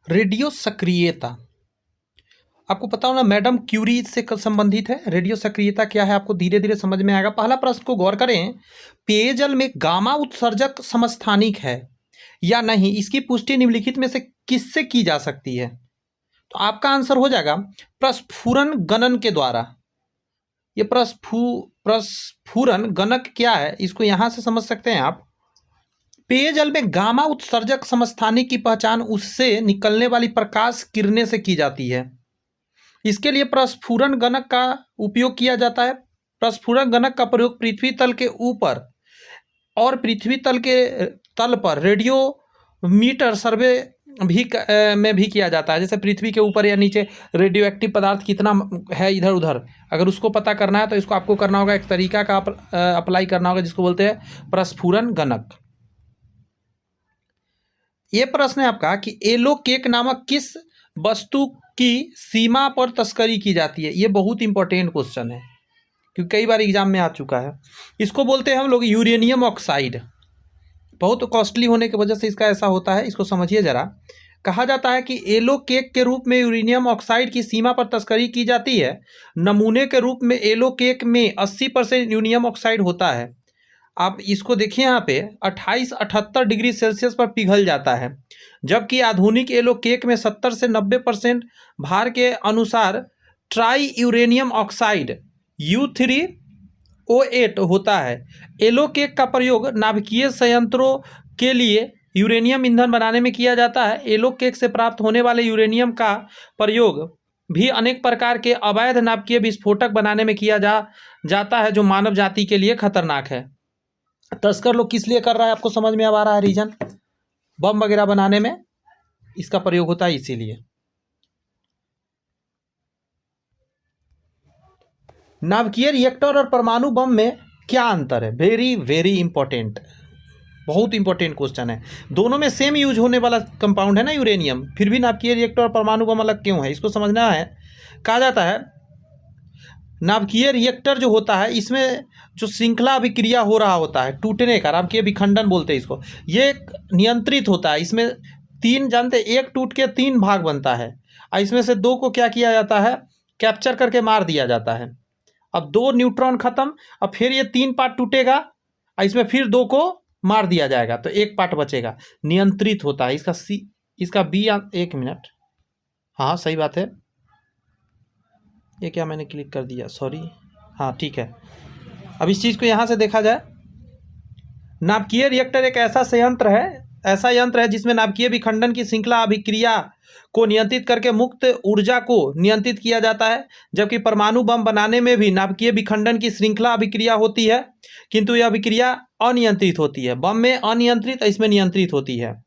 Radio सक्रियता, आपको पता होना मैडम क्यूरी से संबंधित है। रेडियो सक्रियता क्या है आपको धीरे धीरे समझ में आएगा। पहला प्रश्न को गौर करें, पेयजल में गामा उत्सर्जक समस्थानिक है या नहीं, इसकी पुष्टि निम्नलिखित में से किससे की जा सकती है? तो आपका आंसर हो जाएगा प्रस्फुरन गणन के द्वारा। ये प्रस्फुरन गणक क्या है, इसको यहां से समझ सकते हैं आप। पेयजल में गामा उत्सर्जक समस्थानिक की पहचान उससे निकलने वाली प्रकाश किरणें से की जाती है। इसके लिए प्रस्फुरन गणक का उपयोग किया जाता है। प्रस्फुरन गणक का प्रयोग पृथ्वी तल के ऊपर और पृथ्वी तल के तल पर रेडियो मीटर सर्वे में भी किया जाता है। जैसे पृथ्वी के ऊपर या नीचे रेडियो एक्टिव पदार्थ कितना है इधर उधर, अगर उसको पता करना है तो इसको आपको करना होगा, एक तरीका का अप्लाई करना होगा जिसको बोलते हैं प्रस्फुरन गणक। ये प्रश्न है आपका कि एलो केक नामक किस वस्तु की सीमा पर तस्करी की जाती है। ये बहुत इंपॉर्टेंट क्वेश्चन है क्योंकि कई बार एग्जाम में आ चुका है। इसको बोलते हैं हम लोग यूरेनियम ऑक्साइड। बहुत कॉस्टली होने की वजह से इसका ऐसा होता है, इसको समझिए जरा। कहा जाता है कि एलो केक के रूप में यूरेनियम ऑक्साइड की सीमा पर तस्करी की जाती है। नमूने के रूप में एलो केक में 80% यूरेनियम ऑक्साइड होता है। आप इसको देखिए, यहाँ पे 28-78 डिग्री सेल्सियस पर पिघल जाता है, जबकि आधुनिक एलो केक में 70 से 90% भार के अनुसार ट्राई यूरेनियम ऑक्साइड U3O8 होता है। एलो केक का प्रयोग नाभिकीय संयंत्रों के लिए यूरेनियम ईंधन बनाने में किया जाता है। एलो केक से प्राप्त होने वाले यूरेनियम का प्रयोग भी अनेक प्रकार के अवैध नाभिकीय विस्फोटक बनाने में किया जाता है, जो मानव जाति के लिए खतरनाक है। तस्कर लोग किस लिए कर रहा है आपको समझ में अब आ रहा है रीजन, बम वगैरह बनाने में इसका प्रयोग होता है इसीलिए। नाभिकीय रिएक्टर और परमाणु बम में क्या अंतर है? वेरी वेरी इंपॉर्टेंट, बहुत इंपॉर्टेंट क्वेश्चन है। दोनों में सेम यूज होने वाला कंपाउंड है ना यूरेनियम, फिर भी नाभिकीय रिएक्टर और परमाणु बम अलग क्यों है, इसको समझना है। कहा जाता है नाभिकीय रिएक्टर जो होता है इसमें जो श्रृंखला अभिक्रिया हो रहा होता है, टूटने का, नाभिकीय विखंडन बोलते हैं इसको, ये नियंत्रित होता है। इसमें 3 जानते, एक टूट के 3 भाग बनता है और इसमें से 2 को क्या किया जाता है, कैप्चर करके मार दिया जाता है। अब 2 न्यूट्रॉन खत्म, अब फिर ये 3 पार्ट टूटेगा और इसमें फिर 2 को मार दिया जाएगा तो 1 पार्ट बचेगा। नियंत्रित होता है इसका सी, इसका बी। 1 मिनट, हाँ सही बात है, ये क्या मैंने क्लिक कर दिया, सॉरी। हाँ ठीक है, अब इस चीज़ को यहाँ से देखा जाए, नाभिकीय रिएक्टर एक ऐसा यंत्र है जिसमें नाभिकीय विखंडन की श्रृंखला अभिक्रिया को नियंत्रित करके मुक्त ऊर्जा को नियंत्रित किया जाता है। जबकि परमाणु बम बनाने में भी नाभिकीय विखंडन की श्रृंखला अभिक्रिया होती है, किंतु यह अभिक्रिया अनियंत्रित होती है। बम में अनियंत्रित, इसमें नियंत्रित होती है।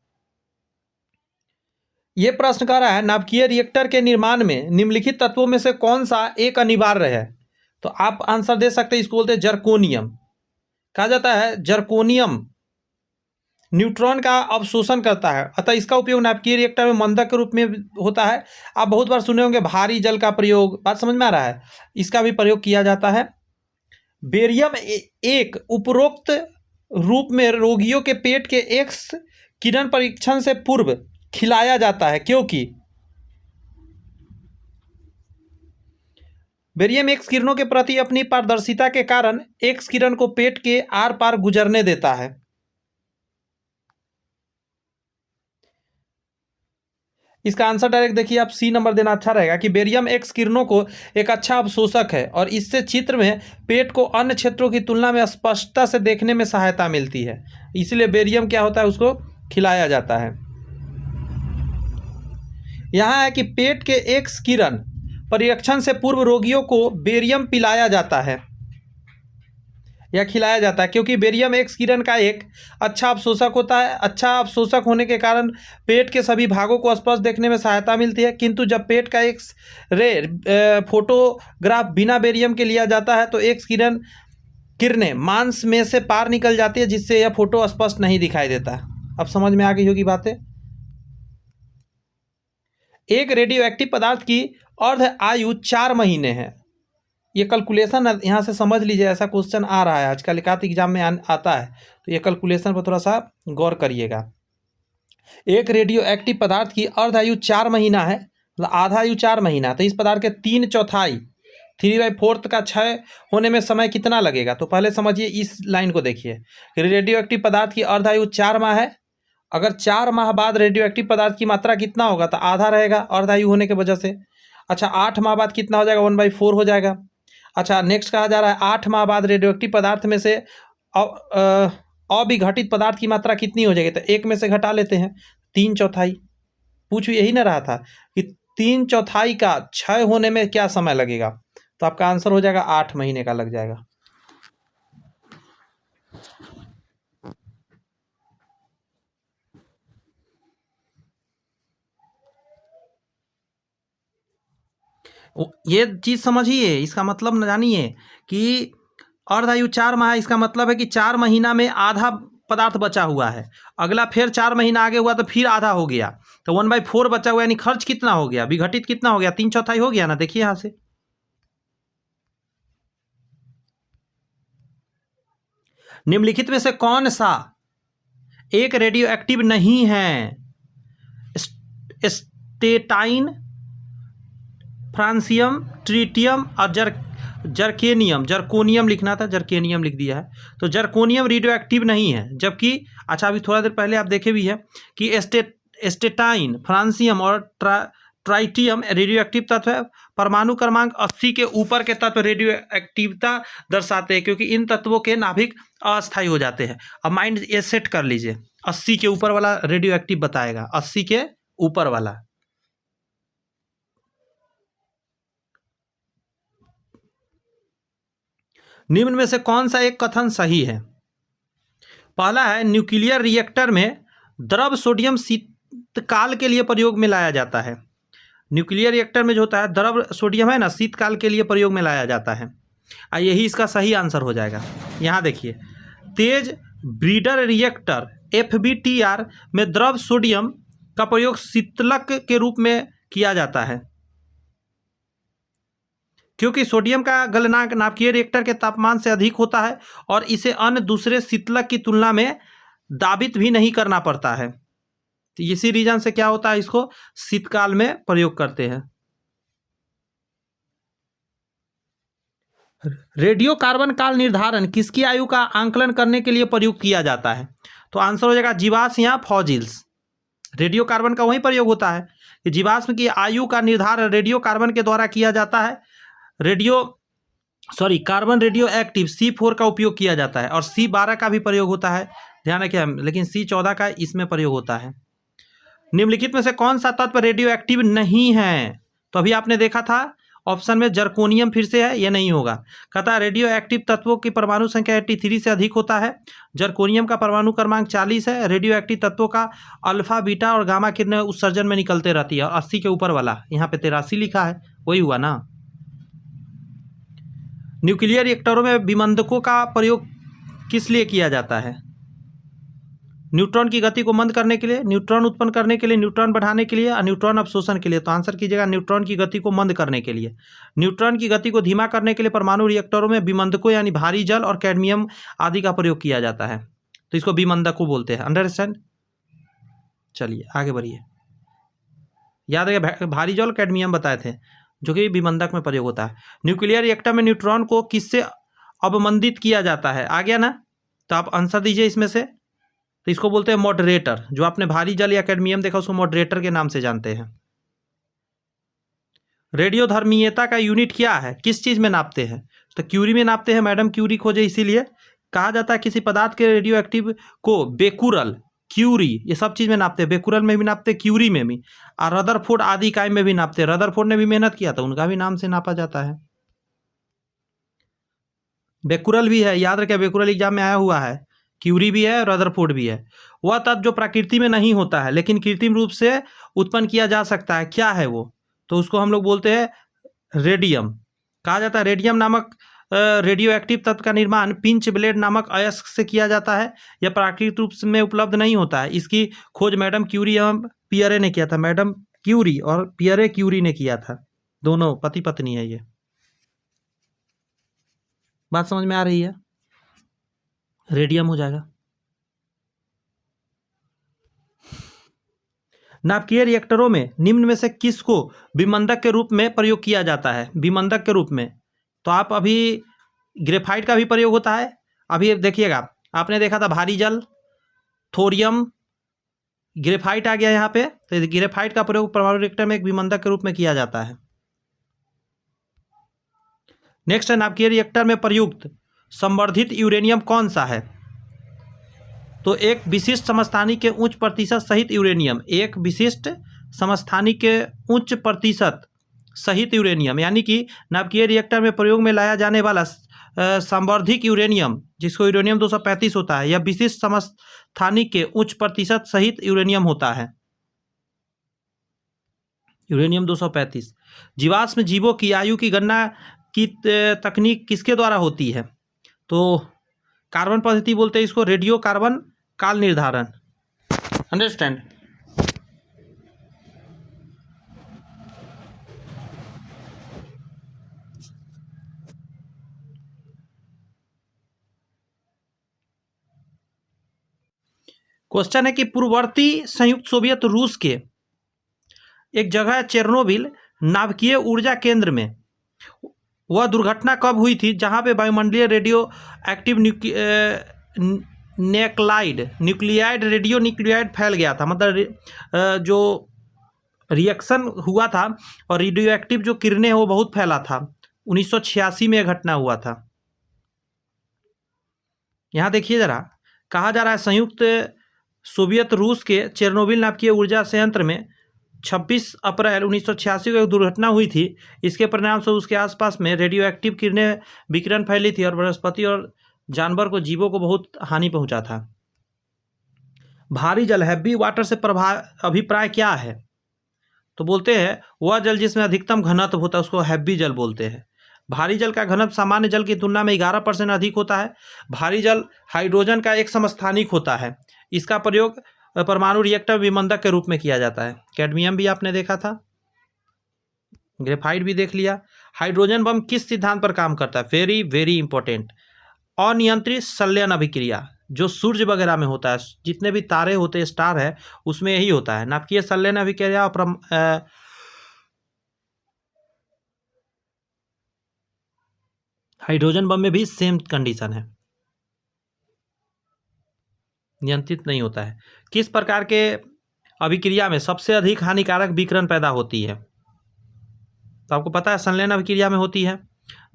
ये प्रश्न कह रहा है नाभिकीय रिएक्टर के निर्माण में निम्नलिखित तत्वों में से कौन सा एक अनिवार्य है? तो आप आंसर दे सकते हैं, इसको बोलते हैं जर्कोनियम। कहा जाता है जर्कोनियम न्यूट्रॉन का अवशोषण करता है, अतः इसका उपयोग नाभिकीय रिएक्टर में मंदक के रूप में होता है। आप बहुत बार सुने होंगे भारी जल का प्रयोग, बात समझ में आ रहा है, इसका भी प्रयोग किया जाता है। बेरियम एक उपरोक्त रूप में रोगियों के पेट के एक्स किरण परीक्षण से पूर्व खिलाया जाता है, क्योंकि बेरियम एक्स किरणों के प्रति अपनी पारदर्शिता के कारण एक्स किरण को पेट के आर पार गुजरने देता है। इसका आंसर डायरेक्ट देखिए आप, सी नंबर देना अच्छा रहेगा कि बेरियम एक्स किरणों को एक अच्छा अवशोषक है और इससे चित्र में पेट को अन्य क्षेत्रों की तुलना में स्पष्टता से देखने में सहायता मिलती है, इसलिए बेरियम क्या होता है, उसको खिलाया जाता है। यहाँ है कि पेट के एक्स किरण परीक्षण से पूर्व रोगियों को बेरियम पिलाया जाता है या खिलाया जाता है, क्योंकि बेरियम एक्स किरण का एक अच्छा अवशोषक होता है। अच्छा अवशोषक होने के कारण पेट के सभी भागों को स्पष्ट देखने में सहायता मिलती है, किंतु जब पेट का एक्स रे फोटोग्राफ बिना बेरियम के लिया जाता है तो एक्स किरणें मांस में से पार निकल जाती है, जिससे यह फोटो स्पष्ट नहीं दिखाई देता। अब समझ में आ गई होगी बातें। एक रेडियो एक्टिव पदार्थ की अर्ध आयु 4 महीने है। ये कैलकुलेशन यहाँ से समझ लीजिए, ऐसा क्वेश्चन आ रहा है आजकल, एकाध एग्जाम में आता है, तो ये कैलकुलेशन पर थोड़ा सा गौर करिएगा। एक रेडियो एक्टिव पदार्थ की अर्ध आयु 4 महीना है, मतलब आधा आयु 4 महीना, तो इस पदार्थ के 3/4 3/4 का क्षय होने में समय कितना लगेगा? तो पहले समझिए इस लाइन को देखिए, रेडियो एक्टिव पदार्थ की अर्ध आयु 4 माह है। अगर 4 माह बाद रेडियो एक्टिव पदार्थ की मात्रा कितना होगा? तो आधा रहेगा अर्ध आयु होने की वजह से। अच्छा, 8 माह बाद कितना हो जाएगा? 1/4 हो जाएगा। अच्छा, नेक्स्ट कहा जा रहा है 8 माह बाद रेडियो एक्टिव पदार्थ में से अविघटित पदार्थ की मात्रा कितनी हो जाएगी? तो 1 में से घटा लेते हैं, 3/4। पूछ यही ना रहा था कि 3/4 का क्षय होने में क्या समय लगेगा? तो आपका आंसर हो जाएगा 8 महीने का लग जाएगा। ये चीज समझिए, इसका मतलब न जानिए कि अर्ध आयु 4 माह है, इसका मतलब है कि 4 महीना में आधा पदार्थ बचा हुआ है, अगला फिर 4 महीना आगे हुआ तो फिर आधा हो गया, तो 1/4 बचा हुआ, यानी खर्च कितना हो गया, विघटित कितना हो गया? 3/4 हो गया ना, देखिए यहां से। निम्नलिखित में से कौन सा एक रेडियो एक्टिव नहीं है? स्टेटाइन, फ्रांसियम, ट्रीटियम और जर्कोनियम लिखना था, जर्केनियम लिख दिया है। तो जर्कोनियम रेडियो एक्टिव नहीं है, जबकि अच्छा अभी थोड़ा देर पहले आप देखे भी है कि स्टेटाइन, फ्रांसियम और ट्राइटियम रेडियो एक्टिव तत्व है। परमाणु क्रमांक 80 के ऊपर के तत्व रेडियो एक्टिवता दर्शाते हैं, क्योंकि इन तत्वों के नाभिक अस्थायी हो जाते हैं। अब माइंड ये सेट कर लीजिए, 80 के ऊपर वाला रेडियो एक्टिव बताएगा, 80 के ऊपर वाला। निम्न में से कौन सा एक कथन सही है? पहला है, न्यूक्लियर रिएक्टर में द्रव सोडियम शीतकाल के लिए प्रयोग में लाया जाता है। न्यूक्लियर रिएक्टर में जो होता है द्रव सोडियम है ना, शीतकाल के लिए प्रयोग में लाया जाता है। यही इसका सही आंसर हो जाएगा। यहाँ देखिए, तेज ब्रीडर रिएक्टर FBTR में द्रव सोडियम का प्रयोग शीतलक के रूप में किया जाता है, क्योंकि सोडियम का गलनांक नाभिकीय रिएक्टर के तापमान से अधिक होता है और इसे अन्य दूसरे शीतलक की तुलना में दाबित भी नहीं करना पड़ता है। तो इसी रीजन से क्या होता है, इसको शीतकाल में प्रयोग करते हैं। रेडियो कार्बन काल निर्धारण किसकी आयु का आंकलन करने के लिए प्रयोग किया जाता है? तो आंसर हो जाएगा जीवाश्म या फॉजिल्स। रेडियो कार्बन का वही प्रयोग होता है कि जीवाश्म की आयु का निर्धारण रेडियो कार्बन के द्वारा किया जाता है। कार्बन रेडियो एक्टिव C4 का उपयोग किया जाता है और C12 का भी प्रयोग होता है, ध्यान रखिए, लेकिन C14 का इसमें प्रयोग होता है। निम्नलिखित में से कौन सा तत्व रेडियो एक्टिव नहीं है? तो अभी आपने देखा था ऑप्शन में जर्कोनियम फिर से है, ये नहीं होगा। कहता है रेडियो एक्टिव तत्वों की परमाणु संख्या 83 से अधिक होता है। जर्कोनियम का परमाणु क्रमांक 40 है। रेडियो एक्टिव तत्वों का अल्फा, बीटा और गामा किरणें उत्सर्जन में निकलते रहती है। और 80 के ऊपर वाला यहाँ पे 83 लिखा है, वही हुआ ना। न्यूक्लियर रिएक्टरों में विमंदकों का प्रयोग किस लिए किया जाता है? न्यूट्रॉन की गति को मंद करने के लिए, न्यूट्रॉन उत्पन्न करने के लिए, न्यूट्रॉन बढ़ाने के लिए और न्यूट्रॉन अवशोषण के लिए। तो आंसर कीजिएगा न्यूट्रॉन की गति को मंद करने के लिए। न्यूट्रॉन की गति को धीमा करने के लिए परमाणु रिएक्टरों में विमंदकों यानी भारी जल और कैडमियम आदि का प्रयोग किया जाता है, तो इसको विमंदकों बोलते हैं। अंडरस्टैंड? चलिए आगे बढ़िए। याद रखिए भारी जल कैडमियम बताए थे, जो कि विमंदक में प्रयोग होता है। न्यूक्लियर रिएक्टर में न्यूट्रॉन को किससे अवमंदित किया जाता है? आ गया ना, तो आप आंसर दीजिए इसमें से। तो इसको बोलते हैं मॉडरेटर। जो आपने भारी जल या कैडमियम देखा उसको मॉडरेटर के नाम से जानते हैं। रेडियोधर्मीयता का यूनिट क्या है, किस चीज में नापते हैं? तो क्यूरी में नापते हैं, मैडम क्यूरी खोजे, इसीलिए कहा जाता है किसी पदार्थ के रेडियो एक्टिव को बेकुरल, क्यूरी, ये सब चीज में नापते हैं। बेकुरल में भी नापते, क्यूरी में भी, और रदरफोर्ड आदि इकाई में भी नापते हैं। रदरफोर्ड ने भी मेहनत किया था, उनका भी नाम से नापा जाता है। बेकुरल भी है, याद रखिए, बेकुरल एग्जाम में आया हुआ है। क्यूरी भी है, रदरफोर्ड भी है। वह तत्व जो प्रकृति में नहीं होता है लेकिन कृत्रिम रूप से उत्पन्न किया जा सकता है, क्या है वो? तो उसको हम लोग बोलते हैं रेडियम। कहा जाता है रेडियम नामक रेडियो एक्टिव तत्व का निर्माण पिंच ब्लेड नामक अयस्क से किया जाता है। यह प्राकृतिक रूप में उपलब्ध नहीं होता है। इसकी खोज मैडम क्यूरी एवं पियरे ने किया था। मैडम क्यूरी और पियरे क्यूरी ने किया था, दोनों पति पत्नी है। ये बात समझ में आ रही है? रेडियम हो जाएगा। नाभिकीय रिएक्टरों में निम्न में से किसको विमंदक के रूप में प्रयोग किया जाता है? विमंदक के रूप में तो आप अभी ग्रेफाइट का भी प्रयोग होता है। अभी देखिएगा, आपने देखा था भारी जल, थोरियम, ग्रेफाइट आ गया यहाँ पे। तो ग्रेफाइट का प्रयोग परमाणु रिएक्टर में एक विमंदक के रूप में किया जाता है। नेक्स्ट है, नाभिकीय रिएक्टर में प्रयुक्त संवर्धित यूरेनियम कौन सा है? तो एक विशिष्ट समस्थानिक के उच्च प्रतिशत सहित यूरेनियम, एक विशिष्ट समस्थानिक के उच्च प्रतिशत सहित यूरेनियम, यानी कि नाभिकीय रिएक्टर में प्रयोग में लाया जाने वाला संवर्धित यूरेनियम, जिसको यूरेनियम 235 होता है, यह विशिष्ट समस्थानिक के उच्च प्रतिशत सहित यूरेनियम होता है, यूरेनियम 235। जीवाश्म जीवों की आयु की गणना की तकनीक किसके द्वारा होती है? तो कार्बन पद्धति बोलते हैं इसको, रेडियो कार्बन काल निर्धारण। अंडरस्टैंड? क्वेश्चन है कि पूर्ववर्ती संयुक्त सोवियत रूस के एक जगह है चेरनोबिल नाभिकीय ऊर्जा केंद्र में, वह दुर्घटना कब हुई थी जहां पे वायुमंडलीय radio active nuclide radio nuclide फैल गया था, मतलब जो रिएक्शन हुआ था और रेडियो एक्टिव जो किरणें वो बहुत फैला था। 1986 में यह घटना हुआ था। यहाँ देखिए जरा, कहा जा रहा है संयुक्त सोवियत रूस के चेरनोबिल नाभिकीय ऊर्जा संयंत्र में 26 अप्रैल 1986 को एक दुर्घटना हुई थी। इसके परिणाम से उसके आसपास में रेडियो एक्टिव किरणें विकिरण फैली थी और वनस्पति और जानवर को, जीवों को बहुत हानि पहुंचा था। भारी जल हैवी वाटर से अभिप्राय क्या है? तो बोलते हैं वह जल जिसमें अधिकतम घनत्व होता है उसको हैवी जल बोलते हैं। भारी जल का घनत्व सामान्य जल की तुलना में 11% अधिक होता है। भारी जल हाइड्रोजन का एक समस्थानिक होता है। इसका प्रयोग परमाणु रिएक्टर विमंदक के रूप में किया जाता है। कैडमियम भी आपने देखा था, ग्रेफाइट भी देख लिया। हाइड्रोजन बम किस सिद्धांत पर काम करता है? वेरी वेरी इंपॉर्टेंट, अनियंत्रित संलयन अभिक्रिया, जो सूर्य वगैरह में होता है, जितने भी तारे होते हैं, स्टार है, उसमें यही होता है, नाभिकीय संलयन अभिक्रिया। और हाइड्रोजन बम में भी सेम कंडीशन है, नियंत्रित नहीं होता है। किस प्रकार के अभिक्रिया में सबसे अधिक हानिकारक विकिरण पैदा होती है? तो आपको पता है संलयन अभिक्रिया में होती है।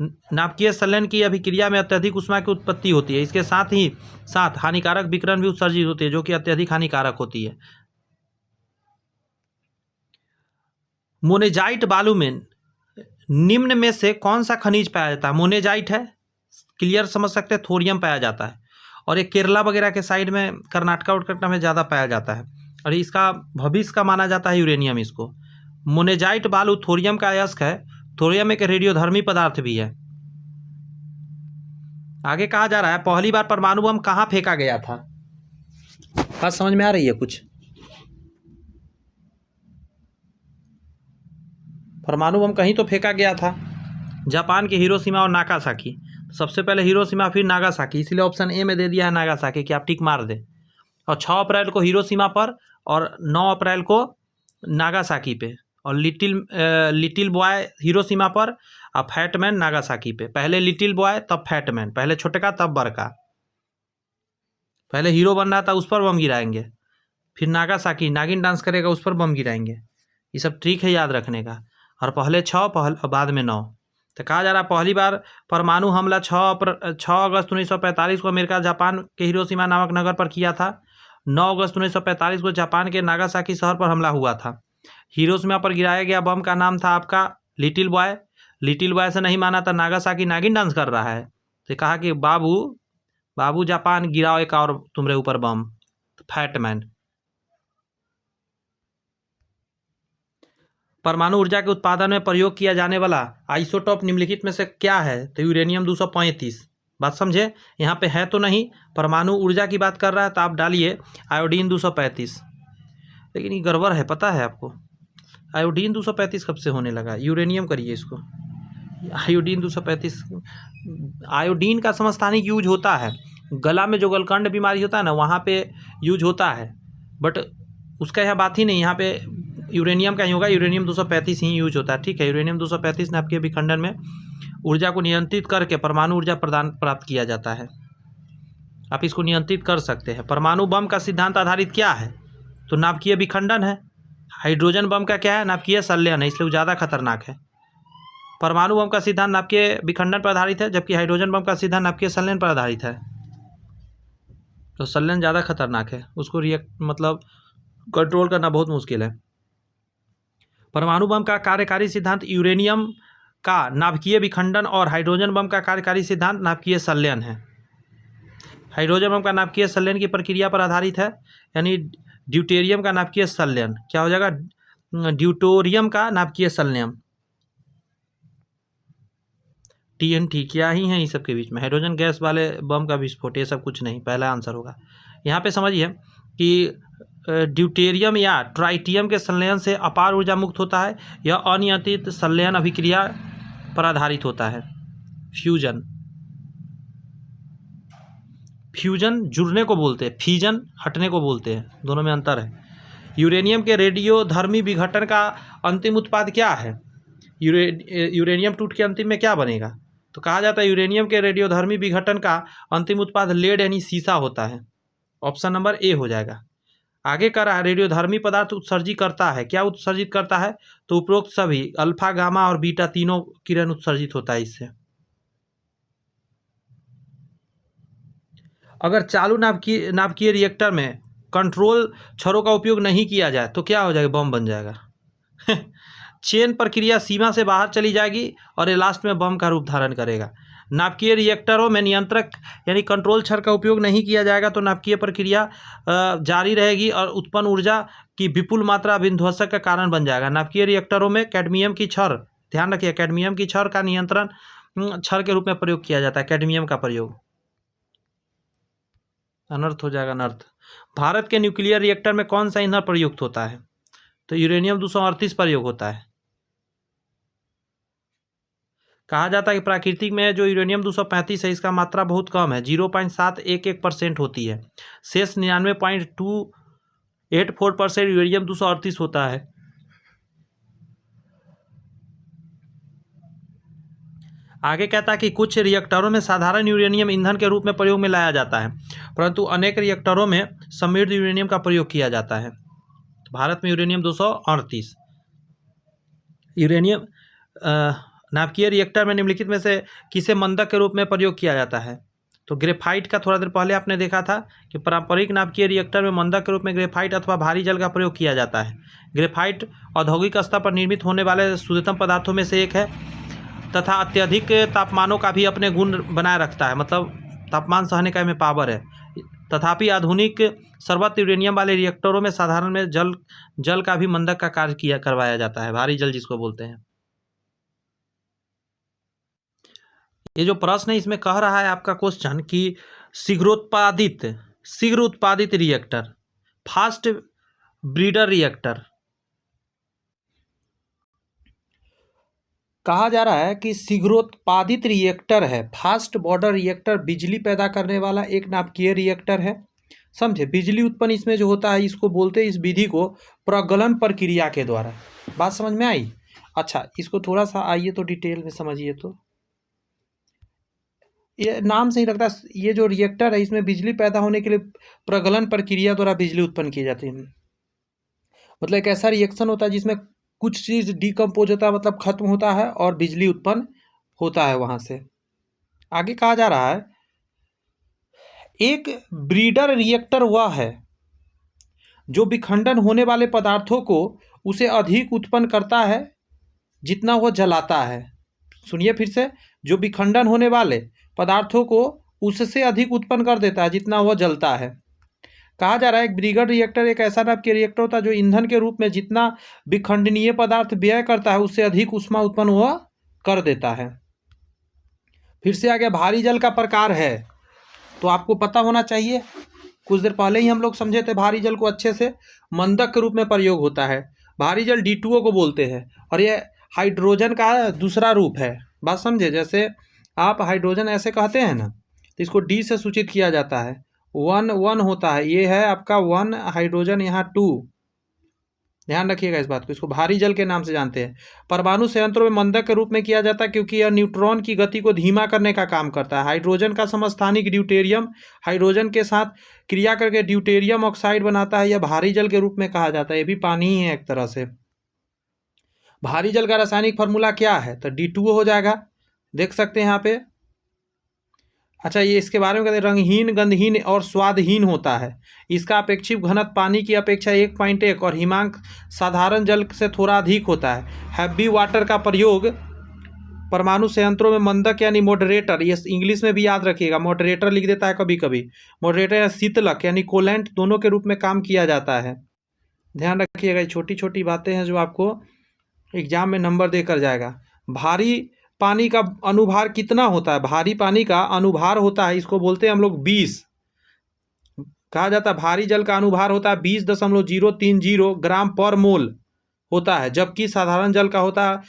नाभिकीय संलयन की अभिक्रिया में अत्यधिक ऊष्मा की उत्पत्ति होती है। इसके साथ ही साथ हानिकारक विकिरण भी उत्सर्जित होती है, जो कि अत्यधिक हानिकारक होती है। मोनेजाइट बालू में निम्न में से कौन सा खनिज पाया जाता है? मोनेजाइट है, क्लियर समझ सकते हैं, थोरियम पाया जाता है, और ये केरला वगैरह के साइड में, कर्नाटका उटकटा में ज़्यादा पाया जाता है, और इसका भविष्य का माना जाता है यूरेनियम। इसको मोनेजाइट बालू थोरियम का अयस्क है। थोरियम एक रेडियोधर्मी पदार्थ भी है। आगे कहा जा रहा है पहली बार परमाणु बम कहाँ फेंका गया था? बात समझ में आ रही है कुछ? परमाणु बम कहीं तो फेंका गया था, जापान के हिरोशिमा और नागासाकी। सबसे पहले हिरोशिमा फिर नागासाकी, इसलिए ऑप्शन ए में दे दिया है नागासाकी कि आप टिक मार दें। और 6 अप्रैल को हिरोशिमा पर और 9 अप्रैल को नागासाकी पे, और लिटिल बॉय हिरोशिमा पर और फैटमैन नागासाकी पे। पहले लिटिल बॉय तब फैटमैन, पहले छोटका तब बड़का। पहले हीरो बन रहा था उस पर बम गिराएंगे, फिर नागासाकी नागिन डांस करेगा उस पर बम गिराएंगे। ये सब ट्रिक है याद रखने का। और पहले 6 बाद में 9। तो कहा जा रहा पहली बार परमाणु हमला 6 अगस्त 1945 को अमेरिका जापान के हिरोशिमा नामक नगर पर किया था। 9 अगस्त 1945 को जापान के नागासाकी शहर पर हमला हुआ था। हिरोशिमा पर गिराया गया बम का नाम था आपका लिटिल बॉय। लिटिल बॉय से नहीं माना था नागासाकी नागिन डांस कर रहा है, तो कहा कि बाबू जापान गिराओ एक और तुम्हारे ऊपर बम, फैटमैन। परमाणु ऊर्जा के उत्पादन में प्रयोग किया जाने वाला आइसोटोप निम्नलिखित में से क्या है? तो यूरेनियम 235। बात समझे? यहाँ पे है तो नहीं, परमाणु ऊर्जा की बात कर रहा है, तो आप डालिए आयोडीन 235। लेकिन ये गड़बड़ है, पता है आपको? आयोडीन 235 कब से होने लगा? यूरेनियम करिए इसको। आयोडीन 235, आयोडीन का समस्थानिक यूज होता है गला में, जो गलकंड बीमारी होता है ना, वहाँ पे यूज होता है। बट उसका यहाँ बात ही नहीं, यहाँ पे यूरेनियम का ही होगा। यूरेनियम 235 ही यूज होता है, ठीक है। यूरेनियम 235 नाभिकीय विखंडन में ऊर्जा को नियंत्रित करके परमाणु ऊर्जा प्राप्त किया जाता है। आप इसको नियंत्रित कर सकते हैं। परमाणु बम का सिद्धांत आधारित क्या है? तो नाभिकीय विखंडन है। हाइड्रोजन बम का क्या है? नाभिकीय संलयन है, इसलिए वो ज़्यादा खतरनाक है। परमाणु बम का सिद्धांत नाभिकीय विखंडन पर आधारित है, जबकि हाइड्रोजन बम का सिद्धांत नाभिकीय संलयन पर आधारित है। तो संलयन ज़्यादा खतरनाक है, उसको मतलब कंट्रोल करना बहुत मुश्किल है। परमाणु बम का कार्यकारी सिद्धांत यूरेनियम का नाभिकीय विखंडन और हाइड्रोजन बम का कार्यकारी सिद्धांत नाभिकीय संलयन है। हाइड्रोजन बम का नाभिकीय संलयन की प्रक्रिया पर आधारित है, यानी ड्यूटेरियम का नाभिकीय संलयन क्या हो जाएगा? ड्यूटोरियम का नाभिकीय संलयन। TNT क्या ही है इस सब के बीच में? हाइड्रोजन गैस वाले बम का विस्फोट, ये सब कुछ नहीं, पहला आंसर होगा। यहाँ पे समझिए कि ड्यूटेरियम या ट्राइटियम के संलयन से अपार ऊर्जा मुक्त होता है। यह अनियंत्रित संलयन अभिक्रिया पर आधारित होता है। फ्यूजन जुड़ने को बोलते हैं, फिजन हटने को बोलते हैं, दोनों में अंतर है। यूरेनियम के रेडियोधर्मी विघटन का अंतिम उत्पाद क्या है? यूरेनियम टूट के अंतिम में क्या बनेगा? तो कहा जाता है यूरेनियम के रेडियोधर्मी विघटन का अंतिम उत्पाद लेड यानी सीसा होता है। ऑप्शन नंबर ए हो जाएगा। आगे कह रहा है रेडियोधर्मी पदार्थ उत्सर्जित करता है। क्या उत्सर्जित करता है? तो उपरोक्त सभी अल्फा, गामा और बीटा तीनों किरण उत्सर्जित होता है इससे। अगर चालू नाभिकीय रिएक्टर में कंट्रोल छड़ों का उपयोग नहीं किया जाए तो क्या हो जाएगा? बम बन जाएगा। चेन प्रक्रिया सीमा से बाहर चली जाएगी और ये लास्ट में बम का रूप धारण करेगा। नाभिकीय रिएक्टरों में नियंत्रक यानी कंट्रोल छड़ का उपयोग नहीं किया जाएगा तो नाभिकीय प्रक्रिया जारी रहेगी और उत्पन्न ऊर्जा की विपुल मात्रा विध्वंसक का कारण बन जाएगा। नाभिकीय रिएक्टरों में कैडमियम की छड़, ध्यान रखिए, कैडमियम की छड़ का नियंत्रण छड़ के रूप में प्रयोग किया जाता है। कैडमियम का प्रयोग, अनर्थ हो जाएगा, अनर्थ। भारत के न्यूक्लियर रिएक्टर में कौन सा ईंधन प्रयुक्त होता है? तो यूरेनियम 238 प्रयोग होता है। कहा जाता है कि प्राकृतिक में जो यूरेनियम 235 है इसका मात्रा बहुत कम है, 0.711% होती है। शेष 99.284% यूरेनियम 238 होता है। आगे कहता है कि कुछ रिएक्टरों में साधारण यूरेनियम ईंधन के रूप में प्रयोग में लाया जाता है, परंतु अनेक रिएक्टरों में समृद्ध यूरेनियम का प्रयोग किया जाता है। भारत में यूरेनियम 238। यूरेनियम नाभिकीय रिएक्टर में निम्नलिखित में से किसे मंदक के रूप में प्रयोग किया जाता है? तो ग्रेफाइट का थोड़ा देर पहले आपने देखा था कि पारंपरिक नाभिकीय रिएक्टर में मंदक के रूप में ग्रेफाइट अथवा भारी जल का प्रयोग किया जाता है। ग्रेफाइट औद्योगिक स्तर पर निर्मित होने वाले शुद्धतम पदार्थों में से एक है तथा अत्यधिक तापमानों का भी अपने गुण बनाए रखता है, मतलब तापमान सहने का में पावर है। तथापि आधुनिक सर्वत्र यूरेनियम वाले रिएक्टरों में साधारण में जल का भी मंदक का कार्य करवाया जाता है, भारी जल जिसको बोलते हैं। ये जो प्रश्न है इसमें कह रहा है आपका क्वेश्चन कि शीघ्र उत्पादित रिएक्टर, फास्ट ब्रीडर रिएक्टर, कहा जा रहा है कि शीघ्रोत्पादित रिएक्टर है, फास्ट बॉर्डर रिएक्टर बिजली पैदा करने वाला एक नाभिकीय रिएक्टर है। समझे? बिजली उत्पन्न इसमें जो होता है इसको बोलते हैं, इस विधि को प्रगलन प्रक्रिया के द्वारा। बात समझ में आई? अच्छा, इसको थोड़ा सा आइए तो डिटेल में समझिए। तो ये नाम से ही लगता है, ये जो रिएक्टर है इसमें बिजली पैदा होने के लिए प्रगलन प्रक्रिया द्वारा बिजली उत्पन्न की जाती है। मतलब एक ऐसा रिएक्शन होता है जिसमें कुछ चीज़ डिकम्पोज होता है, मतलब खत्म होता है और बिजली उत्पन्न होता है वहाँ से। आगे कहा जा रहा है एक ब्रीडर रिएक्टर वह है जो विखंडन होने वाले पदार्थों को उसे अधिक उत्पन्न करता है जितना वह जलाता है। सुनिए फिर से, जो विखंडन होने वाले पदार्थों को उससे अधिक उत्पन्न कर देता है जितना वह जलता है। कहा जा रहा है एक ब्रीडर रिएक्टर एक ऐसा नाभिकीय रिएक्टर होता है जो ईंधन के रूप में जितना विखंडनीय पदार्थ व्यय करता है उससे अधिक ऊष्मा उत्पन्न वह कर देता है। फिर से आगे भारी जल का प्रकार है, तो आपको पता होना चाहिए, कुछ देर पहले ही हम लोग समझे थे भारी जल को अच्छे से। मंदक के रूप में प्रयोग होता है। भारी जल D2O को बोलते हैं और यह हाइड्रोजन का दूसरा रूप है। बात समझे? जैसे आप हाइड्रोजन ऐसे कहते हैं ना, तो इसको D से सूचित किया जाता है। 1 1 होता है, ये है आपका 1 हाइड्रोजन, यहाँ 2 ध्यान रखिएगा इस बात को, इसको भारी जल के नाम से जानते हैं। परमाणु संयंत्रों में मंदक के रूप में किया जाता है क्योंकि यह न्यूट्रॉन की गति को धीमा करने का काम करता है। हाइड्रोजन का समस्थानिक ड्यूटेरियम हाइड्रोजन के साथ क्रिया करके ड्यूटेरियम ऑक्साइड बनाता है। यह भारी जल के रूप में कहा जाता है। ये भी पानी ही है एक तरह से। भारी जल का रासायनिक फार्मूला क्या है? तो D2O हो जाएगा, देख सकते हैं यहाँ पे। अच्छा, ये इसके बारे में कहते हैं रंगहीन, गंधहीन और स्वादहीन होता है। इसका अपेक्षित घनत्व पानी की अपेक्षा 1.1 और हिमांक साधारण जल से थोड़ा अधिक होता है। हैवी वाटर का प्रयोग परमाणु संयंत्रों में मंदक यानी मॉडरेटर, ये इंग्लिश में भी याद रखिएगा, मॉडरेटर लिख देता है कभी कभी, मॉडरेटर या शीतलक यानी कोलेंट दोनों के रूप में काम किया जाता है। ध्यान रखिएगा, ये छोटी छोटी बातें हैं जो आपको एग्जाम में नंबर देकर जाएगा। भारी पानी का अनुभार कितना होता है? भारी पानी का अनुभार होता है, इसको बोलते हैं हम लोग 20, कहा जाता है। भारी जल का अनुभार होता है 20.030 ग्राम पर मोल होता है, जबकि साधारण जल का होता है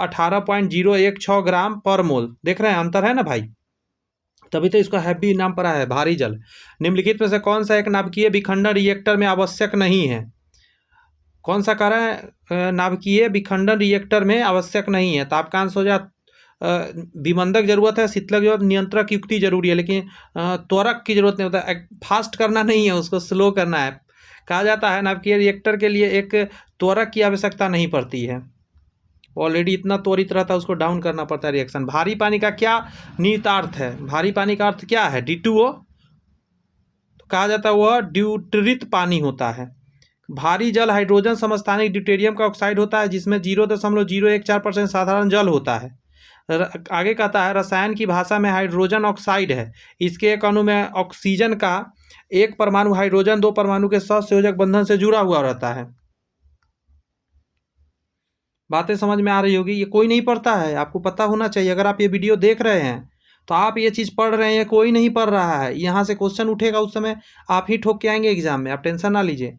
18.016 ग्राम पर मोल। देख रहे हैं अंतर है ना भाई, तभी तो इसका हैवी नाम पड़ा है भारी जल। निम्नलिखित में से कौन सा एक नाभिकीय विखंडन रिएक्टर में आवश्यक नहीं है? कौन सा कह रहा है? नाभिकीय विखंडन रिएक्टर में आवश्यक नहीं है। तापकांश हो जा, विमंदक जरूरत है, शीतलक जरूरत, नियंत्रक युक्ति जरूरी है, लेकिन त्वरक की जरूरत नहीं होता है। फास्ट करना नहीं है, उसको स्लो करना है। कहा जाता है नाभिकीय रिएक्टर के लिए एक त्वरक की आवश्यकता नहीं पड़ती है, ऑलरेडी इतना त्वरित रहता है, उसको डाउन करना पड़ता है रिएक्शन। भारी पानी का क्या निहितार्थ है? भारी पानी का अर्थ क्या है? D2O। तो कहा जाता है वह ड्यूटरित पानी होता है। भारी जल हाइड्रोजन समस्थानिक ड्यूटेरियम का ऑक्साइड होता है, जिसमें 0.014% साधारण जल होता है। आगे कहता है रसायन की भाषा में हाइड्रोजन ऑक्साइड है। इसके एक अणु में ऑक्सीजन का एक परमाणु हाइड्रोजन 2 परमाणु के सहसंयोजक बंधन से जुड़ा हुआ रहता है। बातें समझ में आ रही होगी। ये कोई नहीं पढ़ता है, आपको पता होना चाहिए। अगर आप ये वीडियो देख रहे हैं तो आप ये चीज़ पढ़ रहे हैं, कोई नहीं पढ़ रहा है। यहाँ से क्वेश्चन उठेगा, उस समय आप ही ठोक के आएंगे एग्जाम में, आप टेंशन ना लीजिए।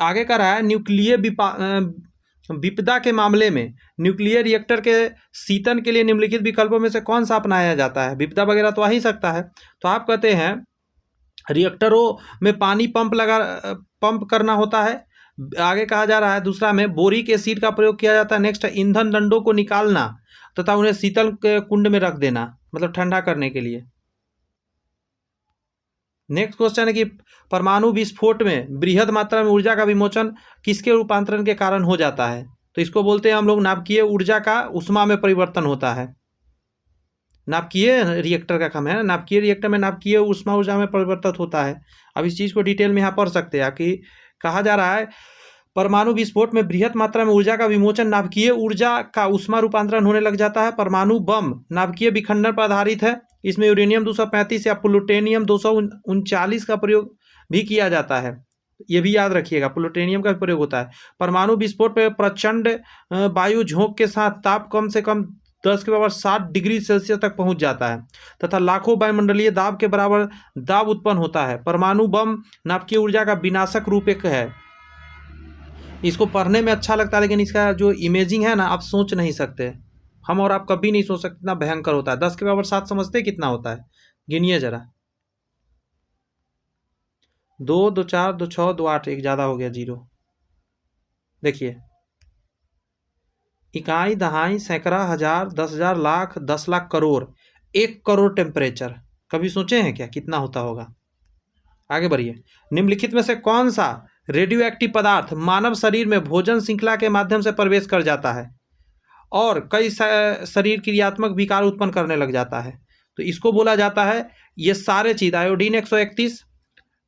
आगे का रहा है न्यूक्लियर विपदा के मामले में न्यूक्लियर रिएक्टर के शीतन के लिए निम्नलिखित विकल्पों में से कौन सा अपनाया जाता है? विपदा वगैरह तो आ ही सकता है। तो आप कहते हैं रिएक्टरों में पानी पंप करना होता है। आगे कहा जा रहा है दूसरा में बोरिक एसिड का प्रयोग किया जाता है। नेक्स्ट ईंधन दंडों को निकालना तथा उन्हें शीतल कुंड में रख देना, मतलब ठंडा करने के लिए। नेक्स्ट क्वेश्चन है कि परमाणु विस्फोट में बृहद मात्रा में ऊर्जा का विमोचन किसके रूपांतरण के कारण हो जाता है? तो इसको बोलते हैं हम लोग नाभिकीय ऊर्जा का उष्मा में परिवर्तन होता है। नाभिकीय रिएक्टर का काम है ना, नाभिकीय रिएक्टर में नाभिकीय उष्मा ऊर्जा में परिवर्तित होता है। अब इस चीज़ को डिटेल में यहाँ पढ़ सकते हैं कि कहा जा रहा है परमाणु विस्फोट में बृहद मात्रा में ऊर्जा का विमोचन नाभिकीय ऊर्जा का उष्मा रूपांतरण होने लग जाता है। परमाणु बम नाभिकीय विखंडन पर आधारित है। इसमें यूरेनियम 235 या प्लूटोनियम 239 का प्रयोग भी किया जाता है। ये भी याद रखिएगा, प्लूटोनियम का भी प्रयोग होता है। परमाणु विस्फोट में प्रचंड वायु झोंक के साथ ताप कम से कम 10⁻60 डिग्री सेल्सियस तक पहुंच जाता है तथा लाखों वायुमंडलीय दाब के बराबर दाब उत्पन्न होता है। परमाणु बम नाभिकीय ऊर्जा का विनाशक रूप एक है। इसको पढ़ने में अच्छा लगता है, लेकिन इसका जो इमेजिंग है ना, आप सोच नहीं सकते। हम और आप कभी नहीं सोच सकते इतना भयंकर होता है। 10⁻7 समझते कितना होता है? गिनिए जरा। 2 2 4 2 6 2 8, एक ज़्यादा हो गया 0। देखिए, इकाई, दहाई, सैकड़ा, हजार, 10,000, लाख, 10 लाख, करोड़, 1 करोड़ टेम्परेचर। कभी सोचे हैं क्या कितना होता होगा? आगे बढ़िए। निम्नलिखित में से कौन सा रेडियो एक्टिव पदार्थ मानव शरीर में भोजन श्रृंखला के माध्यम से प्रवेश कर जाता है और कई शरीर क्रियात्मक विकार उत्पन्न करने लग जाता है? तो इसको बोला जाता है, ये सारे चीज़ आयोडीन 131,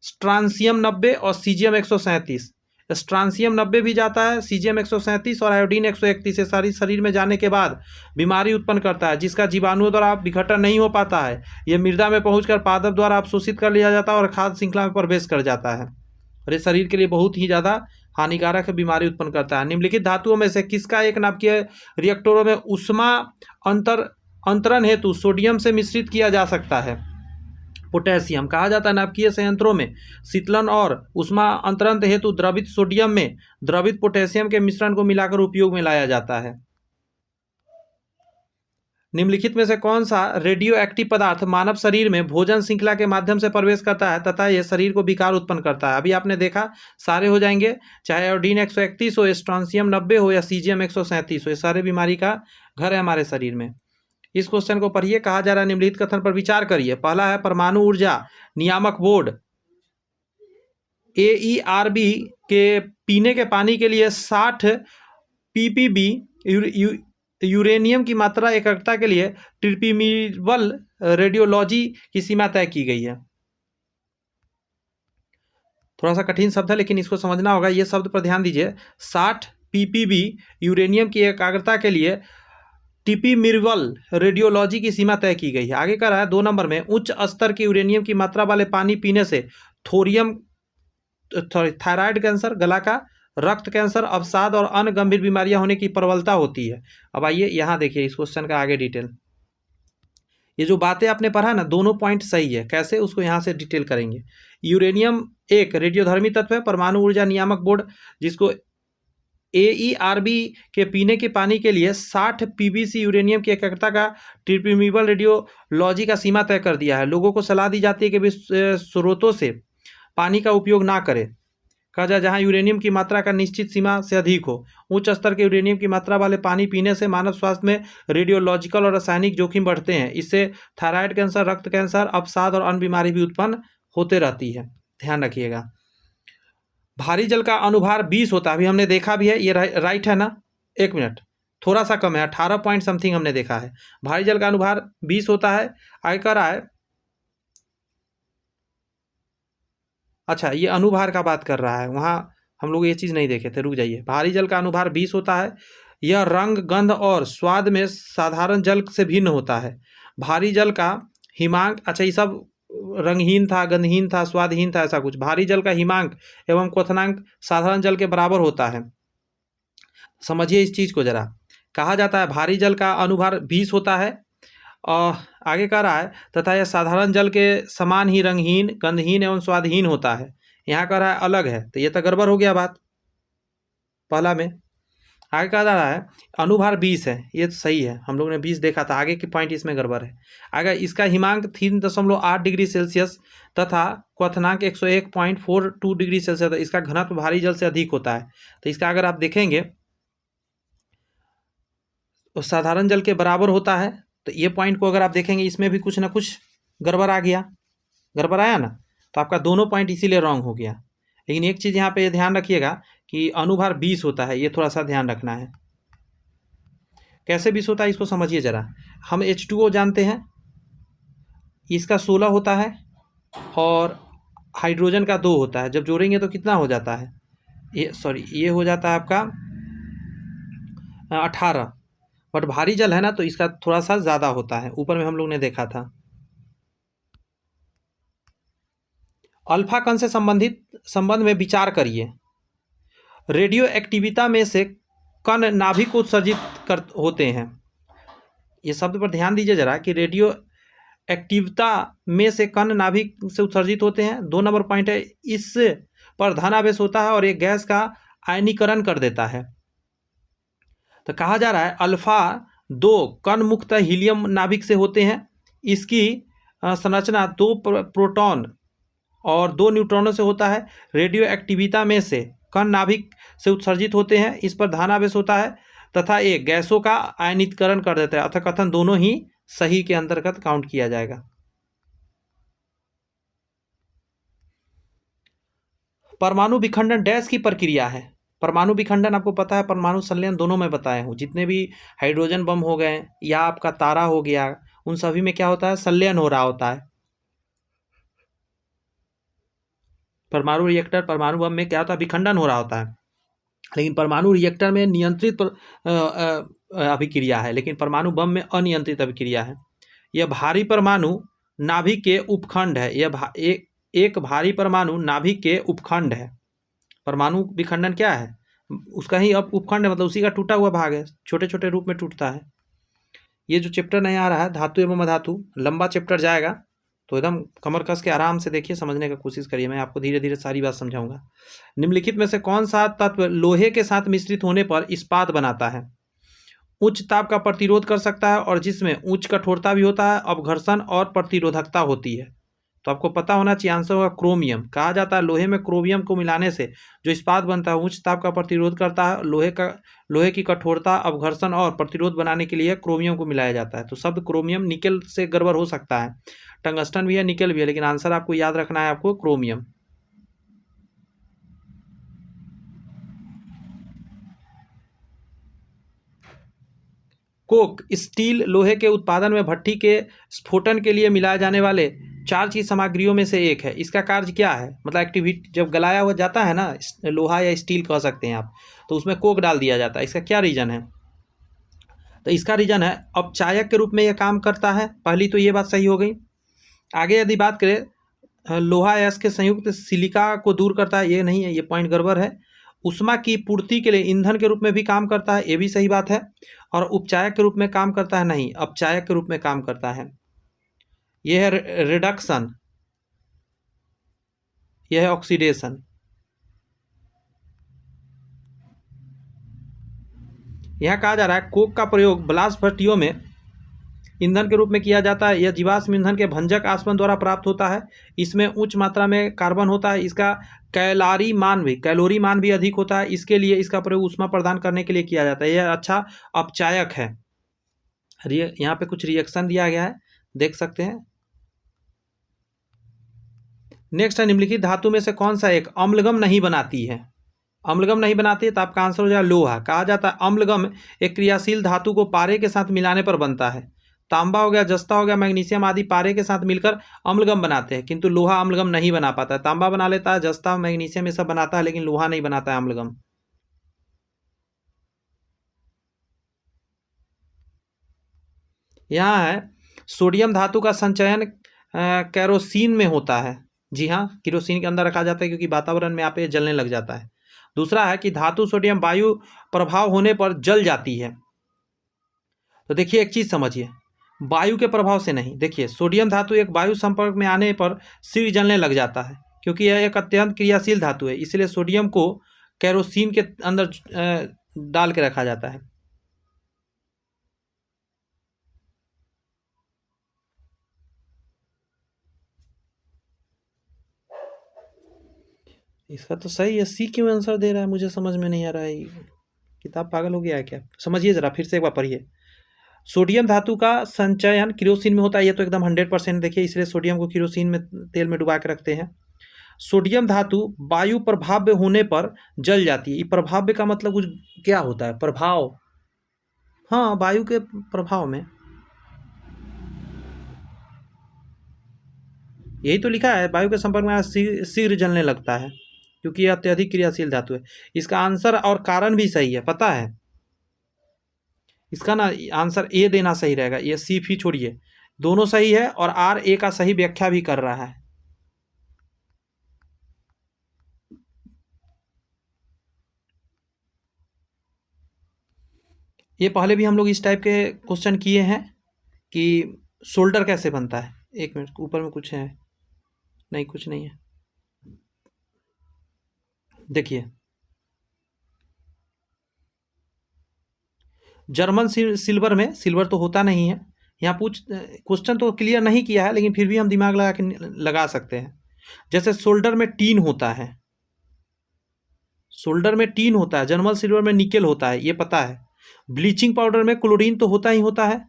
स्ट्रांसियम 90 और सीजियम 137। स्ट्रांसियम 90 भी जाता है, सीजियम 137 और आयोडीन 131 से सारी शरीर में जाने के बाद बीमारी उत्पन्न करता है, जिसका जीवाणुओं द्वारा विघटन नहीं हो पाता है। यह मृदा में पहुंचकर पादप द्वारा अवशोषित कर लिया जाता है और खाद्य श्रृंखला में प्रवेश कर जाता है और ये शरीर के लिए बहुत ही ज़्यादा हानिकारक है, बीमारी उत्पन्न करता है। निम्नलिखित धातुओं में से किसका एक नाभिकीय रिएक्टरों में उष्मा अंतरण हेतु सोडियम से मिश्रित किया जा सकता है? पोटेशियम। कहा जाता है नाभिकीय संयंत्रों में शीतलन और उष्मा अंतरण हेतु द्रवित सोडियम में द्रवित पोटेशियम के मिश्रण को मिलाकर उपयोग में लाया जाता है। निम्नलिखित में से कौन सा रेडियो एक्टिव पदार्थ मानव शरीर में भोजन श्रृंखला के माध्यम से प्रवेश करता है तथा यह शरीर को विकार उत्पन्न करता है? अभी आपने देखा सारे हो जाएंगे, चाहे आयोडीन 131 हो, स्ट्रोंशियम 90 हो या सीजियम 137 हो, ये सारे बीमारी का घर है हमारे शरीर में। इस क्वेश्चन को पढ़िए। कहा जा रहा है निम्नलिखित कथन पर विचार करिए। पहला है परमाणु ऊर्जा नियामक बोर्ड AERB के पीने के पानी के लिए 60 ppb यूरेनियम की मात्रा एकग्रता के लिए ट्रिपिमिबल रेडियोलॉजी की सीमा तय की गई है। थोड़ा सा कठिन शब्द है लेकिन इसको समझना होगा। ये शब्द पर ध्यान दीजिए। 60 ppb यूरेनियम की एकाग्रता के लिए टिपिमिबल रेडियोलॉजी की सीमा तय की गई है। आगे कह रहा है 2 नंबर में उच्च स्तर के यूरेनियम की मात्रा वाले पानी पीने से थायराइड कैंसर, गला का रक्त कैंसर, अवसाद और अन्य गंभीर बीमारियां होने की प्रबलता होती है। अब आइए यहाँ देखिए इस क्वेश्चन का आगे डिटेल। ये जो बातें आपने पढ़ा ना, दोनों पॉइंट सही है। कैसे, उसको यहाँ से डिटेल करेंगे। यूरेनियम एक रेडियोधर्मी तत्व है। परमाणु ऊर्जा नियामक बोर्ड जिसको AERB के पीने के पानी के लिए 60 pbc यूरेनियम की एकाग्रता का ट्रिपिमिबल रेडियोलॉजी का सीमा तय कर दिया है। लोगों को सलाह दी जाती है कि वे स्रोतों से पानी का उपयोग ना करें। कहा जाए जहां यूरेनियम की मात्रा का निश्चित सीमा से अधिक हो। उच्च स्तर के यूरेनियम की मात्रा वाले पानी पीने से मानव स्वास्थ्य में रेडियोलॉजिकल और रासायनिक जोखिम बढ़ते हैं। इससे थायराइड कैंसर, रक्त कैंसर, अवसाद और अन्य बीमारी भी उत्पन्न होते रहती है। ध्यान रखिएगा। भारी जल का अनुभार 20 होता है। अभी हमने देखा भी है, ये राइट है ना? एक मिनट, थोड़ा सा कम है, 18 पॉइंट समथिंग हमने देखा है। भारी जल का अनुभार 20 होता है। आगे कह रहा है, अच्छा ये अनुभार का बात कर रहा है, वहाँ हम लोग ये चीज़ नहीं देखे थे, रुक जाइए। भारी जल का अनुभार 20 होता है। यह रंग, गंध और स्वाद में साधारण जल से भिन्न होता है। भारी जल का हिमांक, अच्छा ये सब रंगहीन था, गंधहीन था, स्वादहीन था, ऐसा कुछ। भारी जल का हिमांक एवं क्वथनांक साधारण जल के बराबर होता है। समझिए इस चीज़ को जरा। कहा जाता है भारी जल का अनुभार 20 होता है और आगे कह रहा है तथा यह साधारण जल के समान ही रंगहीन, गंधहीन एवं स्वादहीन होता है। यहाँ कह रहा है अलग है, तो ये तो गड़बड़ हो गया बात पहला में। आगे कह रहा है अनुभार 20 है, ये तो सही है, हम लोग ने 20 देखा था। आगे की पॉइंट इसमें गड़बड़ है। आगे इसका हिमांक 3.8 डिग्री सेल्सियस तथा क्वथनांक 101.42 डिग्री सेल्सियस। इसका घनत्व भारी जल से अधिक होता है। तो इसका अगर आप देखेंगे तो साधारण जल के बराबर होता है। तो ये पॉइंट को अगर आप देखेंगे इसमें भी कुछ ना कुछ गड़बड़ आ गया, गड़बड़ आया ना, तो आपका दोनों पॉइंट इसीलिए रॉन्ग हो गया। लेकिन एक चीज़ यहाँ पे ध्यान रखिएगा कि अनुभार 20 होता है, ये थोड़ा सा ध्यान रखना है। कैसे 20 होता है इसको समझिए ज़रा। हम H2O जानते हैं, इसका 16 होता है और हाइड्रोजन का 2 होता है। जब जोड़ेंगे तो कितना हो जाता है, ये हो जाता है आपका 18। बट भारी जल है ना, तो इसका थोड़ा सा ज़्यादा होता है, ऊपर में हम लोग ने देखा था। अल्फा कण से संबंध में विचार करिए। रेडियो एक्टिविता में से कण नाभिक उत्सर्जित होते हैं। ये शब्द पर ध्यान दीजिए जरा कि रेडियो एक्टिविता में से कण नाभिक से उत्सर्जित होते हैं। 2 नंबर पॉइंट है, इस पर धनावेश होता है और एक गैस का आयनीकरण कर देता है। तो कहा जा रहा है अल्फा 2 कण मुक्त हीलियम नाभिक से होते हैं। इसकी संरचना 2 प्रोटॉन और 2 न्यूट्रॉनों से होता है। रेडियो एक्टिविता में से कण नाभिक से उत्सर्जित होते हैं, इस पर धनावेश होता है तथा एक गैसों का आयनीकरण कर देता है। अतः कथन दोनों ही सही के अंतर्गत काउंट किया जाएगा। परमाणु विखंडन डैश की प्रक्रिया है। परमाणु विखंडन आपको पता है, परमाणु संलयन दोनों में बताया हूँ। जितने भी हाइड्रोजन बम हो गए या आपका तारा हो गया, उन सभी में क्या होता है, संलयन हो रहा होता है। परमाणु रिएक्टर, परमाणु बम में क्या होता है, विखंडन हो रहा होता है। लेकिन परमाणु रिएक्टर में नियंत्रित अभिक्रिया है, लेकिन परमाणु बम में अनियंत्रित अभिक्रिया है। यह भारी परमाणु नाभिक के उपखंड है। यह एक भारी परमाणु नाभिक के उपखंड है। परमाणु विखंडन क्या है, उसका ही अब उपखंड है, मतलब उसी का टूटा हुआ भाग है, छोटे छोटे रूप में टूटता है। ये जो चैप्टर नहीं आ रहा है धातु एवं अधातु, लंबा चैप्टर जाएगा, तो एकदम कमर कस के आराम से देखिए, समझने का कोशिश करिए। मैं आपको धीरे धीरे सारी बात समझाऊंगा। निम्नलिखित में से कौन सा तत्व लोहे के साथ मिश्रित होने पर इस्पात बनाता है? उच्च ताप का प्रतिरोध कर सकता है और जिसमें उच्च कठोरता भी होता है, अपघर्षण और प्रतिरोधकता होती है। तो आपको पता होना चाहिए, आंसर होगा क्रोमियम। कहा जाता है लोहे में क्रोमियम को मिलाने से जो इस्पात बनता है उच्च ताप का प्रतिरोध करता है। लोहे की कठोरता, अपघर्षण और प्रतिरोध बनाने के लिए क्रोमियम को मिलाया जाता है। तो शब्द क्रोमियम, निकेल से गड़बड़ हो सकता है, टंगस्टन भी है, निकेल भी है, लेकिन आंसर आपको याद रखना है आपको क्रोमियम। कोक स्टील लोहे के उत्पादन में भट्ठी के स्फोटन के लिए मिलाए जाने वाले 4 चीज सामग्रियों में से एक है। इसका कार्य क्या है? मतलब एक्टिविटी, जब गलाया हुआ जाता है ना, लोहा या स्टील कह सकते हैं आप, तो उसमें कोक डाल दिया जाता है। इसका क्या रीजन है? तो इसका रीजन है अपचायक के रूप में यह काम करता है। पहली तो ये बात सही हो गई। आगे यदि बात करें, लोहा या इसके संयुक्त सिलिका को दूर करता है, ये नहीं है, ये पॉइंट गड़बड़ है। उष्मा की पूर्ति के लिए ईंधन के रूप में भी काम करता है, ये भी सही बात है। और उपचायक के रूप में काम करता है, नहीं, अपचायक के रूप में काम करता है। यह है रिडक्शन, यह है ऑक्सीडेशन। यहाँ कहा जा रहा है कोक का प्रयोग ब्लास्ट भट्टियों में ईंधन के रूप में किया जाता है। यह जीवाश्म ईंधन के भंजक आसवन द्वारा प्राप्त होता है। इसमें उच्च मात्रा में कार्बन होता है। इसका कैलोरी मान भी अधिक होता है। इसके लिए इसका प्रयोग ऊष्मा प्रदान करने के लिए किया जाता है। यह अच्छा अपचायक है। यहाँ पे कुछ रिएक्शन दिया गया है, देख सकते हैं। नेक्स्ट है, निम्नलिखित धातु में से कौन सा एक अम्लगम नहीं बनाती है? अम्लगम नहीं बनाती है तो आपका आंसर हो जाएगा लोहा। कहा जाता है अम्लगम एक क्रियाशील धातु को पारे के साथ मिलाने पर बनता है। तांबा हो गया, जस्ता हो गया, मैग्नीशियम आदि पारे के साथ मिलकर अम्लगम बनाते हैं, किंतु लोहा अम्लगम नहीं बना पाता है। तांबा बना लेता है, जस्ता, मैग्नीशियम ये सब बनाता है, लेकिन लोहा नहीं बनाता है अम्लगम। यहाँ है सोडियम धातु का संचयन केरोसिन में होता है। जी हाँ, केरोसिन के अंदर रखा जाता है क्योंकि वातावरण में यहाँ पे जलने लग जाता है। दूसरा है कि धातु सोडियम वायु प्रभाव होने पर जल जाती है। तो देखिए एक चीज समझिए, वायु के प्रभाव से नहीं। देखिए सोडियम धातु एक वायु संपर्क में आने पर शीघ्र जलने लग जाता है, क्योंकि यह एक अत्यंत क्रियाशील धातु है। इसलिए सोडियम को केरोसिन के अंदर डाल के रखा जाता है। इसका तो सही है, सी क्यों आंसर दे रहा है, मुझे समझ में नहीं आ रहा है। किताब पागल हो गया है क्या? समझिए जरा, फिर से एक बार पढ़िए। सोडियम धातु का संचयन केरोसिन में होता है, ये तो एकदम 100% देखिए, इसलिए सोडियम को केरोसिन में तेल में डुबा के रखते हैं। सोडियम धातु वायु प्रभाव्य होने पर जल जाती है। प्रभाव्य का मतलब कुछ क्या होता है? प्रभाव, हाँ, वायु के प्रभाव में, यही तो लिखा है, वायु के संपर्क में शीघ्र जलने लगता है, क्योंकि यह अत्यधिक क्रियाशील धातु है। इसका आंसर और कारण भी सही है, पता है। इसका ना आंसर ए देना सही रहेगा, ये सी फी छोड़िए, दोनों सही है और आर ए का सही व्याख्या भी कर रहा है। ये पहले भी हम लोग इस टाइप के क्वेश्चन किए हैं कि शोल्डर कैसे बनता है। एक मिनट, ऊपर में कुछ है? नहीं, कुछ नहीं है। देखिए जर्मन सिल्वर में, सिल्वर तो होता नहीं है यहाँ, क्वेश्चन तो क्लियर नहीं किया है, लेकिन फिर भी हम दिमाग लगा सकते हैं। जैसे शोल्डर में टीन होता है, शोल्डर में टीन होता है, जर्मन सिल्वर में निकेल होता है, ये पता है। ब्लीचिंग पाउडर में क्लोरीन तो होता ही होता है,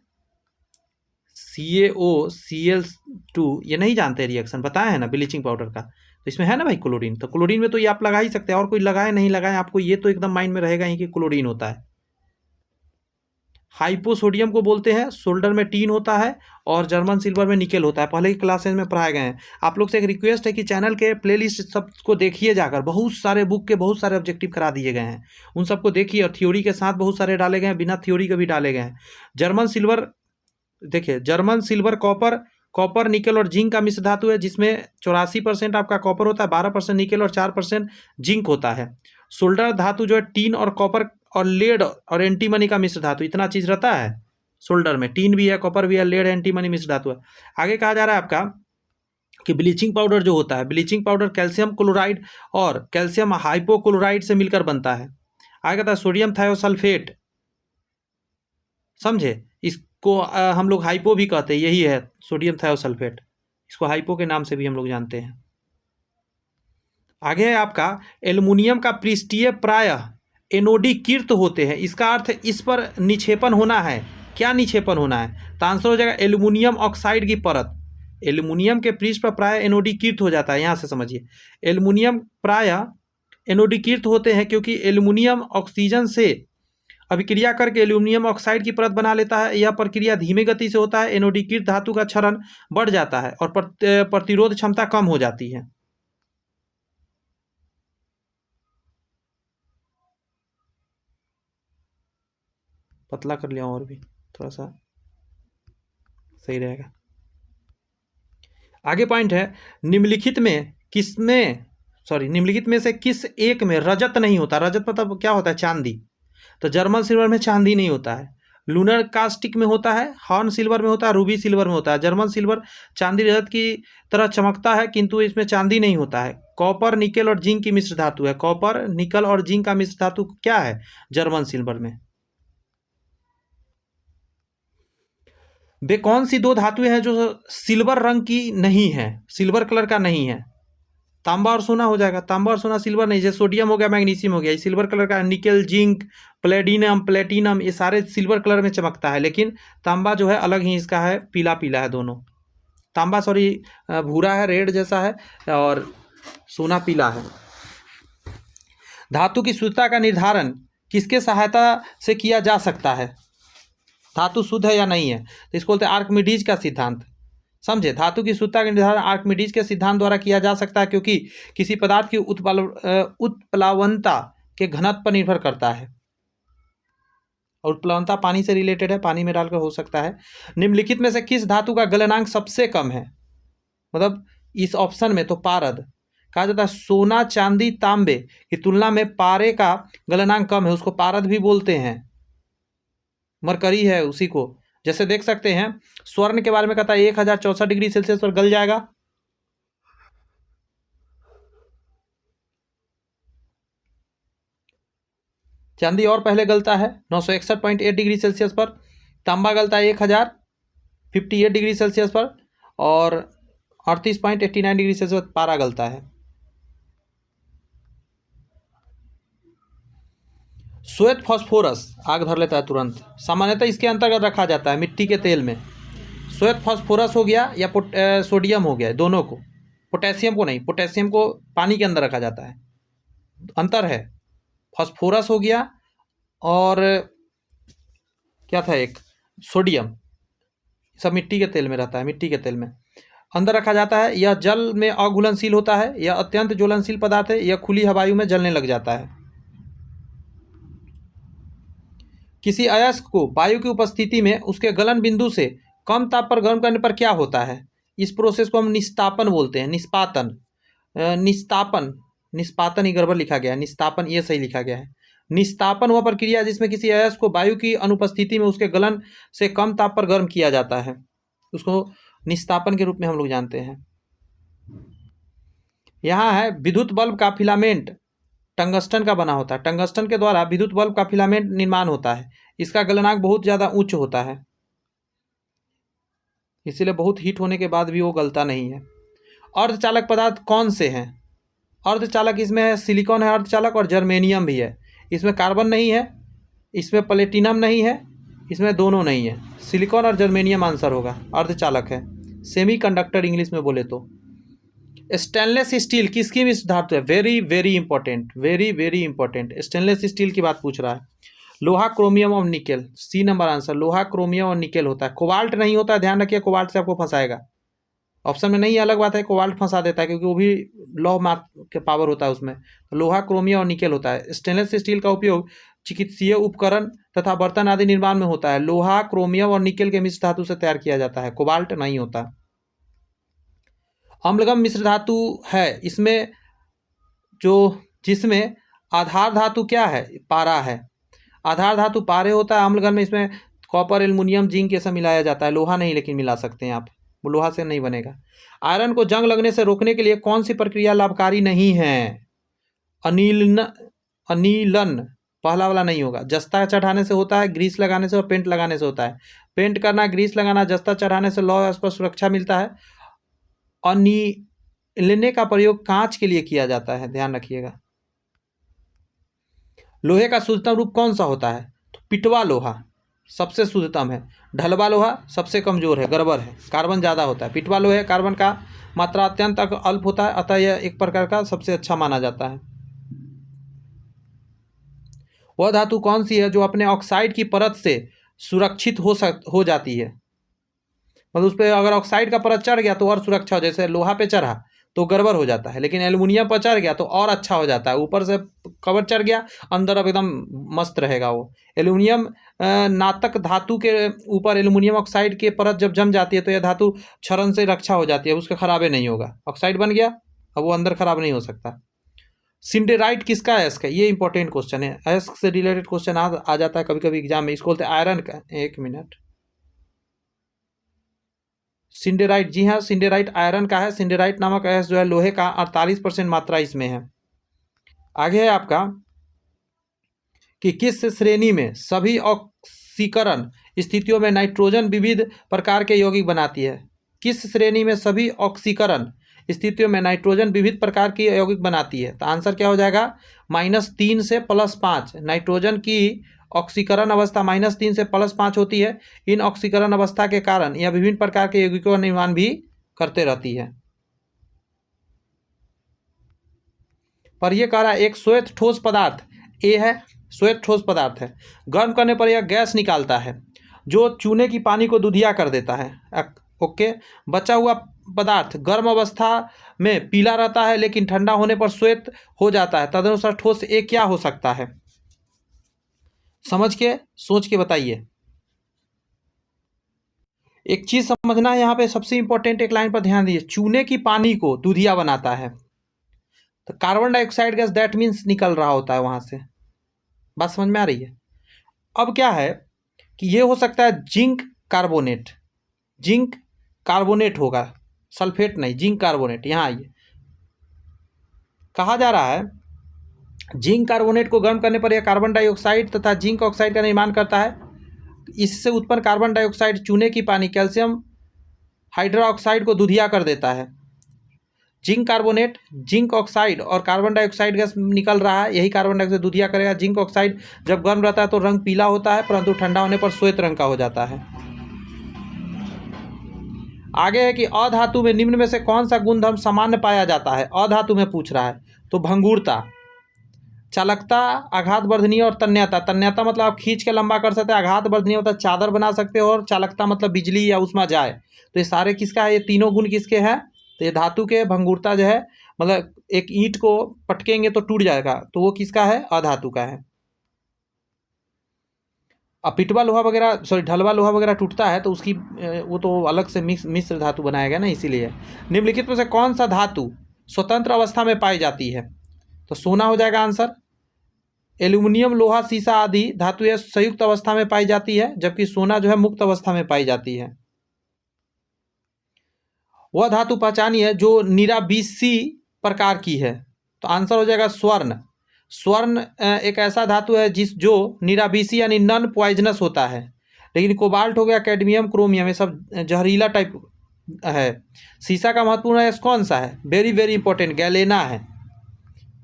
CaOCl2, ये नहीं जानते रिएक्शन, बताया है ना ब्लीचिंग पाउडर का, तो इसमें है ना भाई क्लोरीन। तो क्लोरीन में तो ये आप लगा ही सकते हैं, और कोई लगाए नहीं लगाए आपको ये तो एकदम माइंड में रहेगा ही कि क्लोरीन होता है। हाइपोसोडियम को बोलते हैं, शोल्डर में टीन होता है और जर्मन सिल्वर में निकेल होता है, पहले की क्लासेज में पढ़ाए गए हैं। आप लोग से एक रिक्वेस्ट है कि चैनल के प्लेलिस्ट सबको देखिए जाकर, बहुत सारे बुक के बहुत सारे ऑब्जेक्टिव करा दिए गए हैं, उन सबको देखिए, और थ्योरी के साथ बहुत सारे डाले गए हैं, बिना थ्योरी के भी डाले गए हैं। जर्मन सिल्वर, देखिए जर्मन सिल्वर कॉपर निकेल और जिंक का मिश्र धातु है, जिसमें 84% आपका कॉपर होता है, 12% निकेल और 4% जिंक होता है। शोल्डर धातु जो है टीन और कॉपर और लेड और एंटीमनी का मिश्र धातु, इतना चीज रहता है शोल्डर में, टीन भी है, कॉपर भी है, लेड एंटीमनी मिश्र धातु है। आगे कहा जा रहा है आपका कि ब्लीचिंग पाउडर जो होता है, ब्लीचिंग पाउडर कैल्शियम क्लोराइड और कैल्शियम हाइपोक्लोराइड से मिलकर बनता है। आगे कहता है सोडियम थायोसल्फेट, समझे। इसको हम लोग हाइपो भी कहते हैं, यही है सोडियम थायोसल्फेट, इसको हाइपो के नाम से भी हम लोग जानते हैं। आगे है आपका एल्युमिनियम का पृष्ठीय प्रायः एनोडीकृत होते हैं, इसका अर्थ इस पर निक्षेपण होना है। क्या निक्षेपण होना है? तो आंसर हो जाएगा एल्युमिनियम ऑक्साइड की परत। एल्युमिनियम के पृष्ठ पर प्रायः एनोडीकृत हो जाता है, यहाँ से समझिए। एल्युमिनियम प्रायः एनोडीकृत होते हैं क्योंकि एल्युमिनियम ऑक्सीजन से अभिक्रिया करके एल्युमिनियम ऑक्साइड की परत बना लेता है। यह प्रक्रिया धीमी गति से होता है। एनोडीकृत धातु का क्षरण बढ़ जाता है और प्रतिरोध क्षमता कम हो जाती है। पतला कर लिया और भी थोड़ा सा सही रहेगा। आगे पॉइंट है निम्नलिखित में से किस एक में रजत नहीं होता? रजत मतलब क्या होता है? चांदी। तो जर्मन सिल्वर में चांदी नहीं होता है। लूनर कास्टिक में होता है, हॉर्न सिल्वर में होता है, रूबी सिल्वर में होता है। जर्मन सिल्वर चांदी रजत की तरह चमकता है किंतु इसमें चांदी नहीं होता है। कॉपर, निकल और जिंक की मिश्र धातु है। कॉपर, निकल और जिंक का मिश्र धातु क्या है जर्मन सिल्वर में? वे कौन सी दो धातुएं हैं जो सिल्वर रंग की नहीं है, सिल्वर कलर का नहीं है? तांबा और सोना हो जाएगा। तांबा और सोना सिल्वर नहीं, जैसे सोडियम हो गया, मैग्नीशियम हो गया, ये सिल्वर कलर का। निकल, जिंक, प्लेटिनम ये सारे सिल्वर कलर में चमकता है, लेकिन तांबा जो है अलग ही इसका है, पीला पीला है दोनों। तांबा भूरा है, रेड जैसा है, और सोना पीला है। धातु की शुद्धता का निर्धारण किसके सहायता से किया जा सकता है? धातु शुद्ध है या नहीं है, तो इसको बोलते हैं आर्किमिडीज का सिद्धांत। समझे। धातु की शुद्धता का निर्धारण आर्किमिडीज के सिद्धांत द्वारा किया जा सकता है, क्योंकि किसी पदार्थ की उत्प्लावनता के घनत्व पर निर्भर करता है, और उत्प्लावनता पानी से रिलेटेड है, पानी में डालकर हो सकता है। निम्नलिखित में से किस धातु का गलनांक सबसे कम है? मतलब इस ऑप्शन में तो पारद कहा जाता है। सोना, चांदी, तांबे की तुलना में पारे का गलनांक कम है, उसको पारद भी बोलते हैं। मरकरी है उसी को, जैसे देख सकते हैं स्वर्ण के बारे में कहता है 1064 डिग्री सेल्सियस पर गल जाएगा। चांदी और पहले गलता है 961.8 डिग्री सेल्सियस पर। तांबा गलता है 1058 डिग्री सेल्सियस पर, और 38.89 डिग्री सेल्सियस पर पारा गलता है। श्वेत फास्फोरस, आग धर लेता है तुरंत, सामान्यतः इसके अंतर्गत रखा जाता है मिट्टी के तेल में। श्वेत फास्फोरस हो गया या सोडियम हो गया, दोनों को। पोटेशियम को नहीं, पोटेशियम को पानी के अंदर रखा जाता है, अंतर है। फास्फोरस हो गया और क्या था एक, सोडियम, सब मिट्टी के तेल में रहता है, मिट्टी के तेल में अंदर रखा जाता है। यह जल में अघुलनशील होता है, यह अत्यंत ज्वलनशील पदार्थ है, यह खुली हवायु में जलने लग जाता है। किसी अयस्क को वायु की उपस्थिति में उसके गलन बिंदु से कम ताप पर गर्म करने पर क्या होता है? इस प्रोसेस को हम निस्तापन बोलते हैं। निस्पातन ही गड़बड़ लिखा गया है, निस्तापन ये सही लिखा गया है। निस्तापन वह प्रक्रिया जिसमें किसी अयस्क को वायु की अनुपस्थिति में उसके गलन से कम ताप पर गर्म किया जाता है, उसको निस्तापन के रूप में हम लोग जानते हैं। यहाँ है विद्युत बल्ब का फिलामेंट टंगस्टन का बना होता है। टंगस्टन के द्वारा विद्युत बल्ब का फिलामेंट निर्माण होता है। इसका गलनांक बहुत ज़्यादा उच्च होता है, इसीलिए बहुत हीट होने के बाद भी वो गलता नहीं है। अर्धचालक पदार्थ कौन से हैं? अर्धचालक इसमें है सिलिकॉन है अर्धचालक, और जर्मेनियम भी है। इसमें कार्बन नहीं है, इसमें प्लेटिनम नहीं है, इसमें दोनों नहीं है। सिलिकॉन और जर्मेनियम आंसर होगा, अर्धचालक है। सेमीकंडक्टर इंग्लिश में बोले तो। स्टेनलेस स्टील किसकी मिश्र धातु है? Very very important, very very important. Stainless steel की बात पूछ रहा है। लोहा, क्रोमियम और निकेल, सी नंबर आंसर। लोहा, क्रोमियम और निकेल होता है, कोबाल्ट नहीं होता है, ध्यान रखिए, कोबाल्ट से आपको फंसाएगा। ऑप्शन में नहीं, अलग बात है, कोबाल्ट फंसा देता है क्योंकि वो भी लौह माप के पावर होता है उसमें। तो लोहा, क्रोमियम और निकेल होता है। स्टेनलेस स्टील का उपयोग चिकित्सीय उपकरण तथा बर्तन आदि निर्माण में होता है। लोहा, क्रोमियम और निकेल के मिश्र धातु से तैयार किया जाता है, कोबाल्ट नहीं होता। अम्लगम मिश्र धातु है इसमें जिसमें आधार धातु क्या है? पारा है। आधार धातु पारे होता है अम्लगम में। इसमें कॉपर, एल्युमिनियम, जिंक ये सब मिलाया जाता है। लोहा नहीं लेकिन मिला सकते हैं आप, वो लोहा से नहीं बनेगा। आयरन को जंग लगने से रोकने के लिए कौन सी प्रक्रिया लाभकारी नहीं है? अनिलन पहला वाला नहीं होगा। जस्ता चढ़ाने से होता है, ग्रीस लगाने से और पेंट लगाने से होता है। पेंट करना, ग्रीस लगाना, जस्ता चढ़ाने से लौह पर सुरक्षा मिलता है। अनिलने का प्रयोग कांच के लिए किया जाता है, ध्यान रखिएगा। लोहे का शुद्धतम रूप कौन सा होता है? तो पिटवा लोहा सबसे शुद्धतम है। ढलवा लोहा सबसे कमजोर है, गड़बड़ है, कार्बन ज़्यादा होता है। पिटवा लोहे कार्बन का मात्रा अत्यंत अल्प होता है, अतः यह एक प्रकार का सबसे अच्छा माना जाता है। वह धातु कौन सी है जो अपने ऑक्साइड की परत से सुरक्षित हो जाती है? मतलब उस पर अगर ऑक्साइड का परत चढ़ गया तो और सुरक्षा हो, जैसे लोहा पे चढ़ा तो गड़बड़ हो जाता है, लेकिन एल्युमिनियम पर चढ़ गया तो और अच्छा हो जाता है। ऊपर से कवर चढ़ गया, अंदर अब एकदम मस्त रहेगा वो। एल्युमिनियम नातक धातु के ऊपर एल्युमिनियम ऑक्साइड की परत जब जम जाती है तो यह धातु क्षरण से रक्षा हो जाती है, उसका खराबे नहीं होगा। ऑक्साइड बन गया, अब वो अंदर खराब नहीं हो सकता। सिंडेराइट किसका है? इसका ये इंपॉर्टेंट क्वेश्चन है, एस से रिलेटेड क्वेश्चन आ जाता है कभी कभी एग्जाम में। इसको बोलते हैं आयरन का। एक मिनट, सिंडेराइट, जी हाँ, सिंडेराइट आयरन का है। सिंडेराइट नामक एस जो है लोहे का 48% मात्रा इसमें है। आगे है आपका कि किस श्रेणी में सभी ऑक्सीकरण स्थितियों में नाइट्रोजन विविध प्रकार के यौगिक बनाती है? किस श्रेणी में सभी ऑक्सीकरण स्थितियों में नाइट्रोजन विविध प्रकार की यौगिक बनाती है? तो आंसर क्या हो जाएगा? -3 से +5। नाइट्रोजन की ऑक्सीकरण अवस्था -3 से +5 होती है। इन ऑक्सीकरण अवस्था के कारण यह विभिन्न प्रकार के यौगिकों का निर्माण भी करते रहती है। पर यह कह रहा है एक श्वेत ठोस पदार्थ ए है, श्वेत ठोस पदार्थ है, गर्म करने पर यह गैस निकालता है जो चूने की पानी को दूधिया कर देता है। ओके, बचा हुआ पदार्थ गर्म अवस्था में पीला रहता है लेकिन ठंडा होने पर श्वेत हो जाता है। तदनुसार ठोस ए क्या हो सकता है? समझ के सोच के बताइए। एक चीज समझना है यहाँ पे, सबसे इंपॉर्टेंट एक लाइन पर ध्यान दीजिए। चूने की पानी को दूधिया बनाता है तो carbon dioxide gas that means निकल रहा होता है वहां से। बात समझ में आ रही है? अब क्या है कि ये हो सकता है जिंक कार्बोनेट, जिंक कार्बोनेट होगा, सल्फेट नहीं, जिंक कार्बोनेट। यहाँ आइए, कहा जा रहा है जिंक कार्बोनेट को गर्म करने पर यह कार्बन डाइऑक्साइड तथा जिंक ऑक्साइड का निर्माण करता है। इससे उत्पन्न कार्बन डाइऑक्साइड चूने की पानी कैल्शियम हाइड्रोक्साइड को दूधिया कर देता है। जिंक कार्बोनेट, जिंक ऑक्साइड और कार्बन डाइऑक्साइड गैस निकल रहा है, यही कार्बन डाइऑक्साइड दूधिया करेगा। जिंक ऑक्साइड जब गर्म रहता है तो रंग पीला होता है, परंतु ठंडा होने पर श्वेत रंग का हो जाता है। आगे है कि अधातु में निम्न में से कौन सा गुणधर्म सामान्य पाया जाता है? अधातु में पूछ रहा है तो भंगुरता, चालकता, आघात वर्धनीय और तन्यता। तन्यता मतलब आप खींच के लंबा कर सकते हैं, आघात वर्धनीय मतलब चादर बना सकते हो, और चालकता मतलब बिजली या उष्मा जाए। तो ये सारे किसका है? ये तीनों गुण किसके हैं? तो ये धातु के। भंगुरता जो है मतलब एक ईंट को पटकेंगे तो टूट जाएगा, तो वो किसका है? अधातु का है। अब पिटवा लोहा वगैरह, सॉरी ढलवा लोहा वगैरह टूटता है तो उसकी वो तो अलग से मिश्र धातु बनाया गया ना, इसीलिए। निम्नलिखित में से कौन सा धातु स्वतंत्र अवस्था में पाई जाती है? तो सोना हो जाएगा आंसर। एल्यूमिनियम, लोहा, सीसा आदि धातु यह संयुक्त अवस्था में पाई जाती है, जबकि सोना जो है मुक्त अवस्था में पाई जाती है। वह धातु पहचानिए जो निराबीसी प्रकार की है। तो आंसर हो जाएगा स्वर्ण। स्वर्ण एक ऐसा धातु है जो निराबीसी यानी नॉन पॉइजनस होता है। लेकिन कोबाल्ट हो गया, कैडमियम, क्रोमियम, ये सब जहरीला टाइप है। सीसा का महत्वपूर्ण है कौन सा है? वेरी वेरी इंपॉर्टेंट, गैलेना है।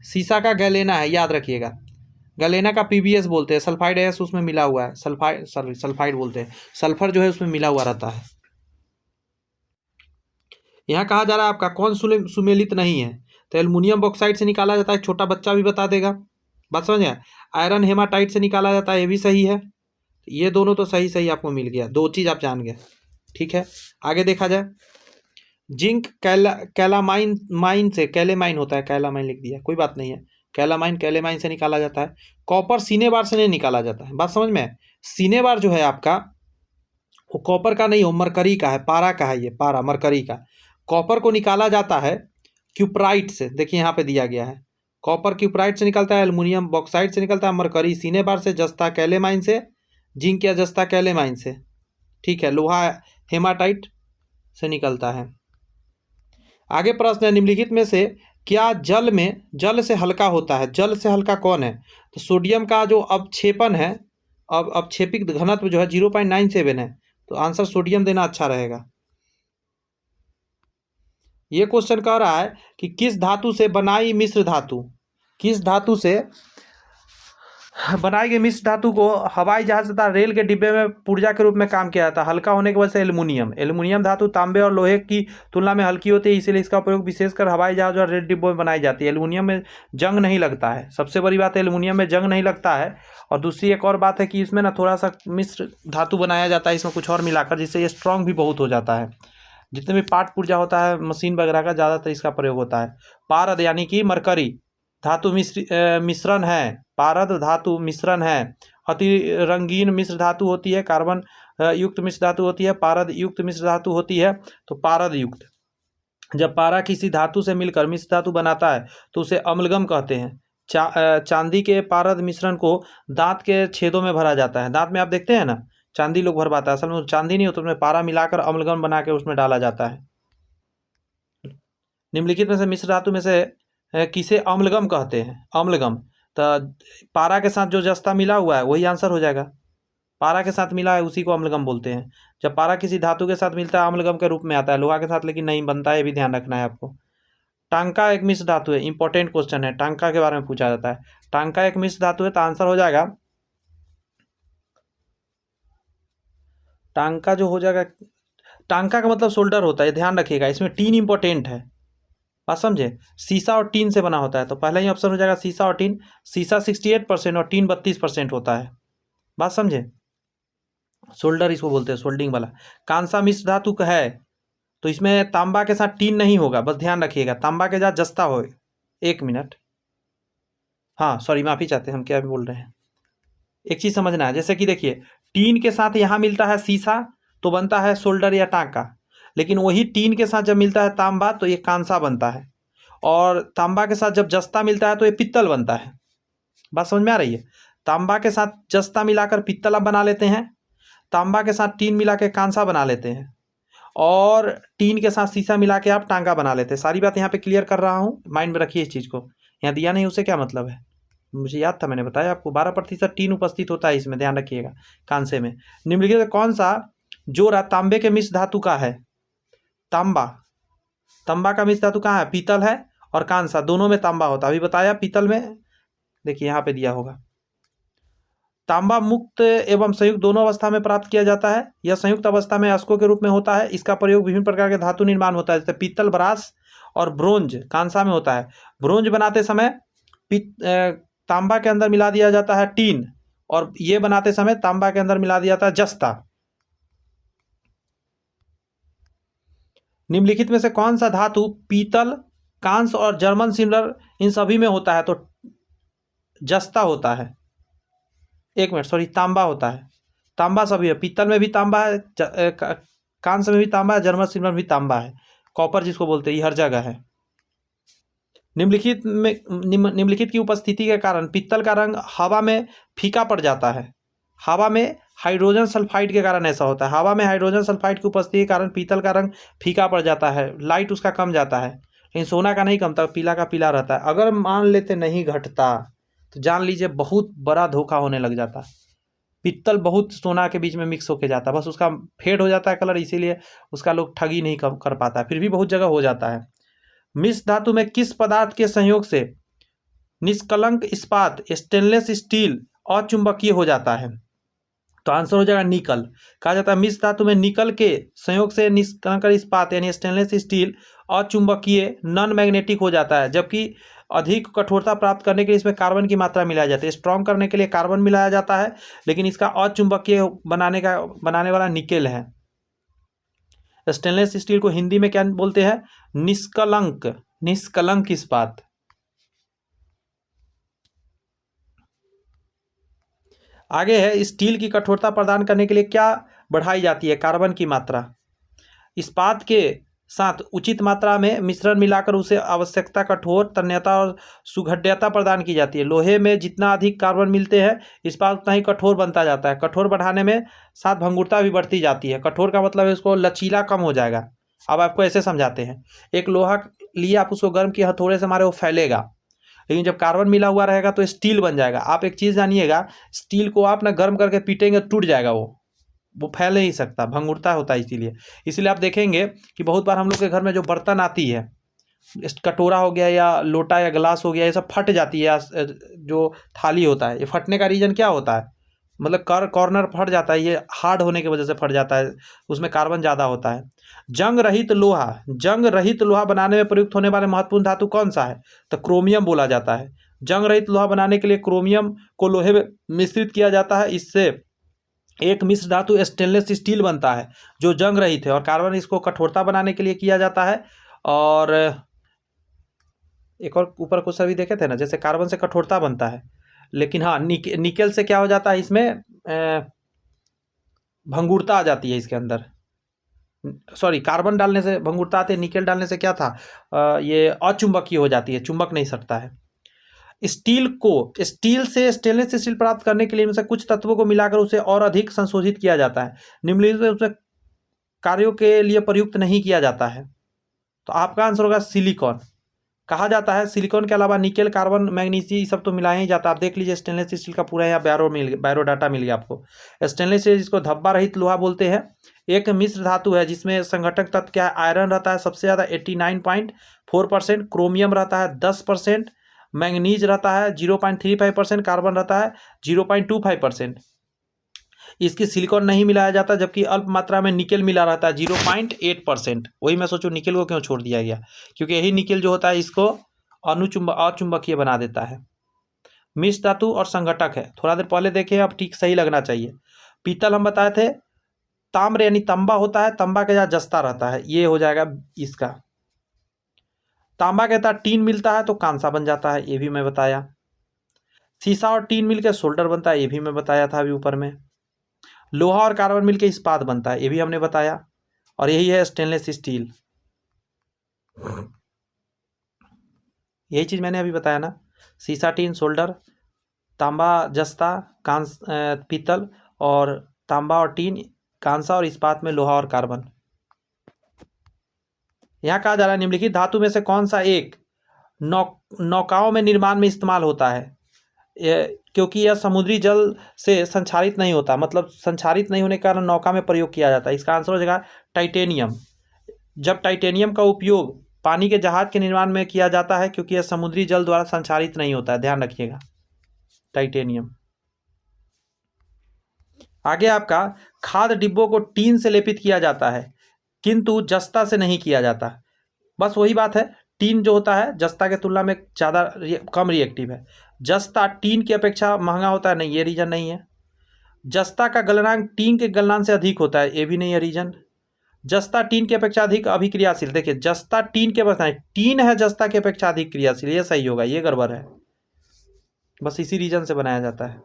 सीसा का गैलेना है, याद रखिएगा। गैलेना का पीबीएस बोलते हैं, सल्फाइड एस उसमें मिला हुआ है, सल्फाइड बोलते हैं, सल्फर जो है उसमें मिला हुआ रहता है। यहाँ कहा जा रहा है आपका कौन सुमेलित नहीं है? तो एल्युमिनियम बॉक्साइड से निकाला जाता है, छोटा बच्चा भी बता देगा। बात समझ आया? आयरन हेमाटाइट से निकाला जाता है, ये भी सही है। ये दोनों तो सही सही आपको मिल गया, दो चीज़ आप जान गए। ठीक है, आगे देखा जाए। जिंक कैलामाइन से, कैलेमाइन होता है, कैलामाइन लिख दिया, कोई बात नहीं है। कैलेमाइन से निकाला जाता है। कॉपर सीनेबार से नहीं निकाला जाता है। बात समझ में? सीनेबार जो है आपका वो कॉपर का नहीं हो, मरकरी का है, पारा का है, ये पारा मरकरी का। कॉपर को निकाला जाता है क्यूपराइट से, देखिए यहाँ पे दिया गया है। कॉपर क्यूपराइट से निकलता है, एल्युमिनियम बॉक्साइट से निकलता है, मरकरी सीनेबार से, जस्ता कैलेमाइन से, जिंक या जस्ता कैलेमाइन से। ठीक है, लोहा हेमाटाइट से निकलता है। आगे प्रश्न है, निम्नलिखित में से क्या जल से हल्का होता है? जल से हल्का कौन है? तो सोडियम का जो अवक्षेपण है, अब अवक्षेपित घनत्व जो है 0.97 है, तो आंसर सोडियम देना अच्छा रहेगा। ये क्वेश्चन कह रहा है कि किस धातु से बनाई मिश्र धातु, किस धातु से बनाई गई मिश्र धातु को हवाई जहाज तथा रेल के डिब्बे में पुर्जा के रूप में काम किया जाता है। हल्का होने की वजह से एल्युमिनियम, एल्युमिनियम धातु तांबे और लोहे की तुलना में हल्की होती है, इसीलिए इसका प्रयोग विशेषकर हवाई जहाज और रेल डिब्बों में बनाई जाती है। एल्युमिनियम में जंग नहीं लगता है, सबसे बड़ी बात है एल्युमिनियम में जंग नहीं लगता है। और दूसरी एक और बात है कि इसमें ना थोड़ा सा मिश्र धातु बनाया जाता है इसमें कुछ और मिलाकर, जिससे ये स्ट्रॉन्ग भी बहुत हो जाता है। जितने भी पार्ट पुर्जा होता है मशीन वगैरह का, ज़्यादातर इसका प्रयोग होता है। पारद यानी कि मरकरी धातु मिश्रण है, पारद धातु मिश्रण है। अति रंगीन मिश्र धातु होती है, कार्बन युक्त मिश्र धातु होती है, पारद युक्त मिश्र धातु होती है। तो पारद युक्त, जब पारा किसी धातु से मिलकर मिश्र धातु बनाता है तो उसे अम्लगम कहते हैं। चांदी के पारद मिश्रण को दांत के छेदों में भरा जाता है। दांत में आप देखते हैं ना, चांदी लोग भरवाता है, असल में चांदी नहीं होता, उसमें पारा मिलाकर अम्लगम बना के उसमें डाला जाता है। निम्नलिखित में से मिश्र धातु में से किसे अम्लगम कहते हैं? अम्लगम, तो पारा के साथ जो जस्ता मिला हुआ है वही आंसर हो जाएगा। पारा के साथ मिला है उसी को अम्लगम बोलते हैं। जब पारा किसी धातु के साथ मिलता है अम्लगम के रूप में आता है, लोहा के साथ लेकिन नहीं बनता है, ये भी ध्यान रखना है आपको। टांका एक मिश्र धातु है, इंपॉर्टेंट क्वेश्चन है, टांका के बारे में पूछा जाता है। टांका एक मिश्र धातु है, तो आंसर हो जाएगा टांका जो हो जाएगा, टांका का मतलब सोल्डर होता है, ध्यान रखिएगा। इसमें टीन इंपॉर्टेंट है, बात समझे। शीशा और टीन से बना होता है, तो पहला ही ऑप्शन हो जाएगा शीशा और टीन। शीशा 68% और टीन 32% होता है, बात समझे। सोल्डर इसको बोलते हैं, सोल्डिंग वाला। कांसा मिश्र धातु का है, तो इसमें तांबा के साथ टीन नहीं होगा, बस ध्यान रखिएगा। तांबा के साथ जस्ता हो, 1 मिनट, हाँ सॉरी माफ़ी चाहते हैं, हम क्या बोल रहे हैं, एक चीज़ समझना है। जैसे कि देखिए, टीन के साथ यहाँ मिलता है शीशा तो बनता है सोल्डर या टांका, लेकिन वही टीन के साथ जब मिलता है तांबा तो ये कांसा बनता है, और तांबा के साथ जब जस्ता मिलता है तो ये पित्तल बनता है। बात समझ में आ रही है। तांबा के साथ जस्ता मिलाकर पित्तल आप बना लेते हैं, तांबा के साथ टीन मिला के कांसा बना लेते हैं, और टीन के साथ शीशा मिला के आप टांगा बना लेते हैं। सारी बात यहाँ पे क्लियर कर रहा हूँ, माइंड में रखिए इस चीज़ को। यहाँ दिया नहीं उसे क्या मतलब है, मुझे याद था, मैंने बताया आपको 12% टीन उपस्थित होता है इसमें, ध्यान रखिएगा कांसे में। निम्नलिखित कौन सा जोड़ा तांबे के मिश्र धातु का है? तांबा, तांबा का मिश्र धातु कहाँ है? पीतल है और कांसा, दोनों में तांबा होता है। अभी बताया पीतल में, देखिए यहाँ पे दिया होगा। तांबा मुक्त एवं संयुक्त दोनों अवस्था में प्राप्त किया जाता है। यह संयुक्त अवस्था में अयस्कों के रूप में होता है। इसका प्रयोग विभिन्न प्रकार के धातु निर्माण होता है, जैसे पीतल, ब्रास और ब्रोंज कांसा में होता है। ब्रोंज बनाते समय तांबा के अंदर मिला दिया जाता है टीन, और ये बनाते समय तांबा के अंदर मिला दिया जाता है जस्ता। निम्नलिखित में से कौन सा धातु पीतल, कांस और जर्मन सिल्वर इन सभी में होता है? तो जस्ता होता है, 1 मिनट सॉरी, तांबा होता है। तांबा सभी है, पीतल में भी तांबा है, कांस में भी तांबा है, जर्मन सिल्वर भी तांबा है, कॉपर जिसको बोलते हैं, ये हर जगह है। निम्नलिखित की उपस्थिति के कारण पित्तल का रंग हवा में फीका पड़ जाता है। हवा में हाइड्रोजन सल्फाइड के कारण ऐसा होता है। हवा में हाइड्रोजन सल्फाइड की उपस्थिति के कारण पीतल का रंग फीका पड़ जाता है, लाइट उसका कम जाता है, लेकिन सोना का नहीं कमता, पीला का पीला रहता है। अगर मान लेते नहीं घटता तो जान लीजिए बहुत बड़ा धोखा होने लग जाता। पित्तल बहुत सोना के बीच में मिक्स होके जाता है, बस उसका फेड हो जाता है कलर, इसीलिए उसका लोग ठगी नहीं कर पाता, फिर भी बहुत जगह हो जाता है। मिश्र धातु में किस पदार्थ के संयोग से निष्कलंक इस्पात स्टेनलेस स्टील अचुंबकीय हो जाता है? तो आंसर हो जाएगा निकल। कहा जाता है मिश्र धातु में निकल के संयोग से निष्कलंक इस्पात यानी स्टेनलेस स्टील अचुंबकीय नॉन मैग्नेटिक हो जाता है, जबकि अधिक कठोरता प्राप्त करने के लिए इसमें कार्बन की मात्रा मिलाई जाती है। स्ट्रॉन्ग करने के लिए कार्बन मिलाया जाता है, लेकिन इसका अचुंबकीय बनाने वाला निकेल है। स्टेनलेस स्टील को हिंदी में क्या बोलते हैं? निष्कलंक, निष्कलंक इस्पात। आगे है, स्टील की कठोरता प्रदान करने के लिए क्या बढ़ाई जाती है? कार्बन की मात्रा। इस्पात के साथ उचित मात्रा में मिश्रण मिलाकर उसे आवश्यकता कठोर, तन्यता और सुघट्यता प्रदान की जाती है। लोहे में जितना अधिक कार्बन मिलते हैं इस्पात उतना ही कठोर बनता जाता है। कठोर बढ़ाने में साथ भंगुरता भी बढ़ती जाती है। कठोर का मतलब है उसको लचीला कम हो जाएगा। अब आपको ऐसे समझाते हैं, एक लोहा लिए आप उसको गर्म किए हथौड़े से मारे वो फैलेगा, लेकिन जब कार्बन मिला हुआ रहेगा तो स्टील बन जाएगा। आप एक चीज़ जानिएगा, स्टील को आप ना गर्म करके पीटेंगे टूट जाएगा, वो फैल नहीं सकता, भंगुरता होता है। इसीलिए आप देखेंगे कि बहुत बार हम लोग के घर में जो बर्तन आती है, कटोरा हो गया या लोटा या गिलास हो गया, ये सब फट जाती है, या जो थाली होता है, ये फटने का रीज़न क्या होता है, मतलब कॉर्नर फट जाता है, ये हार्ड होने की वजह से फट जाता है, उसमें कार्बन ज़्यादा होता है। जंग रहित लोहा बनाने में प्रयुक्त होने वाले महत्वपूर्ण धातु कौन सा है, तो क्रोमियम बोला जाता है। जंग रहित लोहा बनाने के लिए क्रोमियम को लोहे में मिश्रित किया जाता है, इससे एक मिश्र धातु स्टेनलेस स्टील बनता है जो जंग रहित है, और कार्बन इसको कठोरता बनाने के लिए किया जाता है। और एक और ऊपर कुछ अभी देखे थे ना, जैसे कार्बन से कठोरता बनता है, लेकिन हाँ निकेल से क्या हो जाता है, इसमें भंगुरता आ जाती है इसके अंदर। सॉरी, कार्बन डालने से भंगुरता आती है, निकेल डालने से क्या था, ये अचुंबकीय हो जाती है, चुंबक नहीं सकता है। स्टील से स्टेनलेस स्टील प्राप्त करने के लिए इनसे कुछ तत्वों को मिलाकर उसे और अधिक संशोधित किया जाता है। निम्नलिखित में उसमें कार्यों के लिए प्रयुक्त नहीं किया जाता है, तो आपका आंसर होगा सिलिकॉन। कहा जाता है सिलिकॉन के अलावा निकेल, कार्बन, मैग्नीशियम, सब तो मिलाया ही जाता है। आप देख लीजिए स्टेनलेस स्टील का पूरा यहाँ बायोडाटा मिल गया आपको। स्टेनलेस स्टील जिसको धब्बा रहित लोहा बोलते हैं, एक मिश्र धातु है जिसमें संघटक तत्व क्या है, आयरन रहता है सबसे ज़्यादा 89.4%, क्रोमियम रहता है 10%, मैंगनीज रहता है 0.35%, कार्बन रहता है 0.25%। इसकी सिलिकॉन नहीं मिलाया जाता, जबकि अल्प मात्रा में निकेल मिला रहता है 0.8%। वही मैं सोचूं निकेल को क्यों छोड़ दिया गया, क्योंकि यही निकेल जो होता है इसको अचुंबकीय बना देता है। मिश्र धातु और संघटक है, थोड़ा देर पहले देखे, अब ठीक सही लगना चाहिए। पीतल हम बताए थे, ताम्र यानी तांबा होता है, तांबा के साथ जस्ता रहता है, ये हो जाएगा इसका। तांबा के साथ टीन मिलता है तो कांसा बन जाता है, ये भी मैं बताया। शीशा और टीन मिलकर सोल्डर बनता है, ये भी मैं बताया था अभी ऊपर में। लोहा और कार्बन मिलकर इस्पात बनता है, ये भी हमने बताया, और यही है स्टेनलेस स्टील। यही चीज़ मैंने अभी बताया ना, शीशा, टीन, सोल्डर, तांबा, जस्ता, पीतल, और तांबा और टीन, कांसा, और इस्पात में लोहा और कार्बन। यहाँ कहा जा रहा है निम्नलिखित धातु में से कौन सा एक नौकाओं में निर्माण में इस्तेमाल होता है, क्योंकि यह समुद्री जल से संक्षारित नहीं होता, मतलब संक्षारित नहीं होने के कारण नौका में प्रयोग किया जाता है। इसका आंसर हो जाएगा टाइटेनियम। जब टाइटेनियम का उपयोग पानी के जहाज के निर्माण में किया जाता है, क्योंकि यह समुद्री जल द्वारा संक्षारित नहीं होता है, ध्यान रखिएगा, टाइटेनियम। आगे आपका खाद डिब्बों को टीन से लेपित किया जाता है, किंतु जस्ता से नहीं किया जाता। बस वही बात है, टीन जो होता है जस्ता के तुलना में ज़्यादा कम रिएक्टिव है, जस्ता टीन की अपेक्षा महंगा होता है, नहीं ये रीजन नहीं है। जस्ता का गलनांक टीन के गलनांक से अधिक होता है, ये भी नहीं है रीजन। जस्ता टीन की अपेक्षा अधिक अभिक्रियाशील, देखिए जस्ता टीन के अपेक्षा, टीन है जस्ता की अपेक्षा अधिक क्रियाशील, ये सही होगा, ये गड़बड़ है, बस इसी रीजन से बनाया जाता है।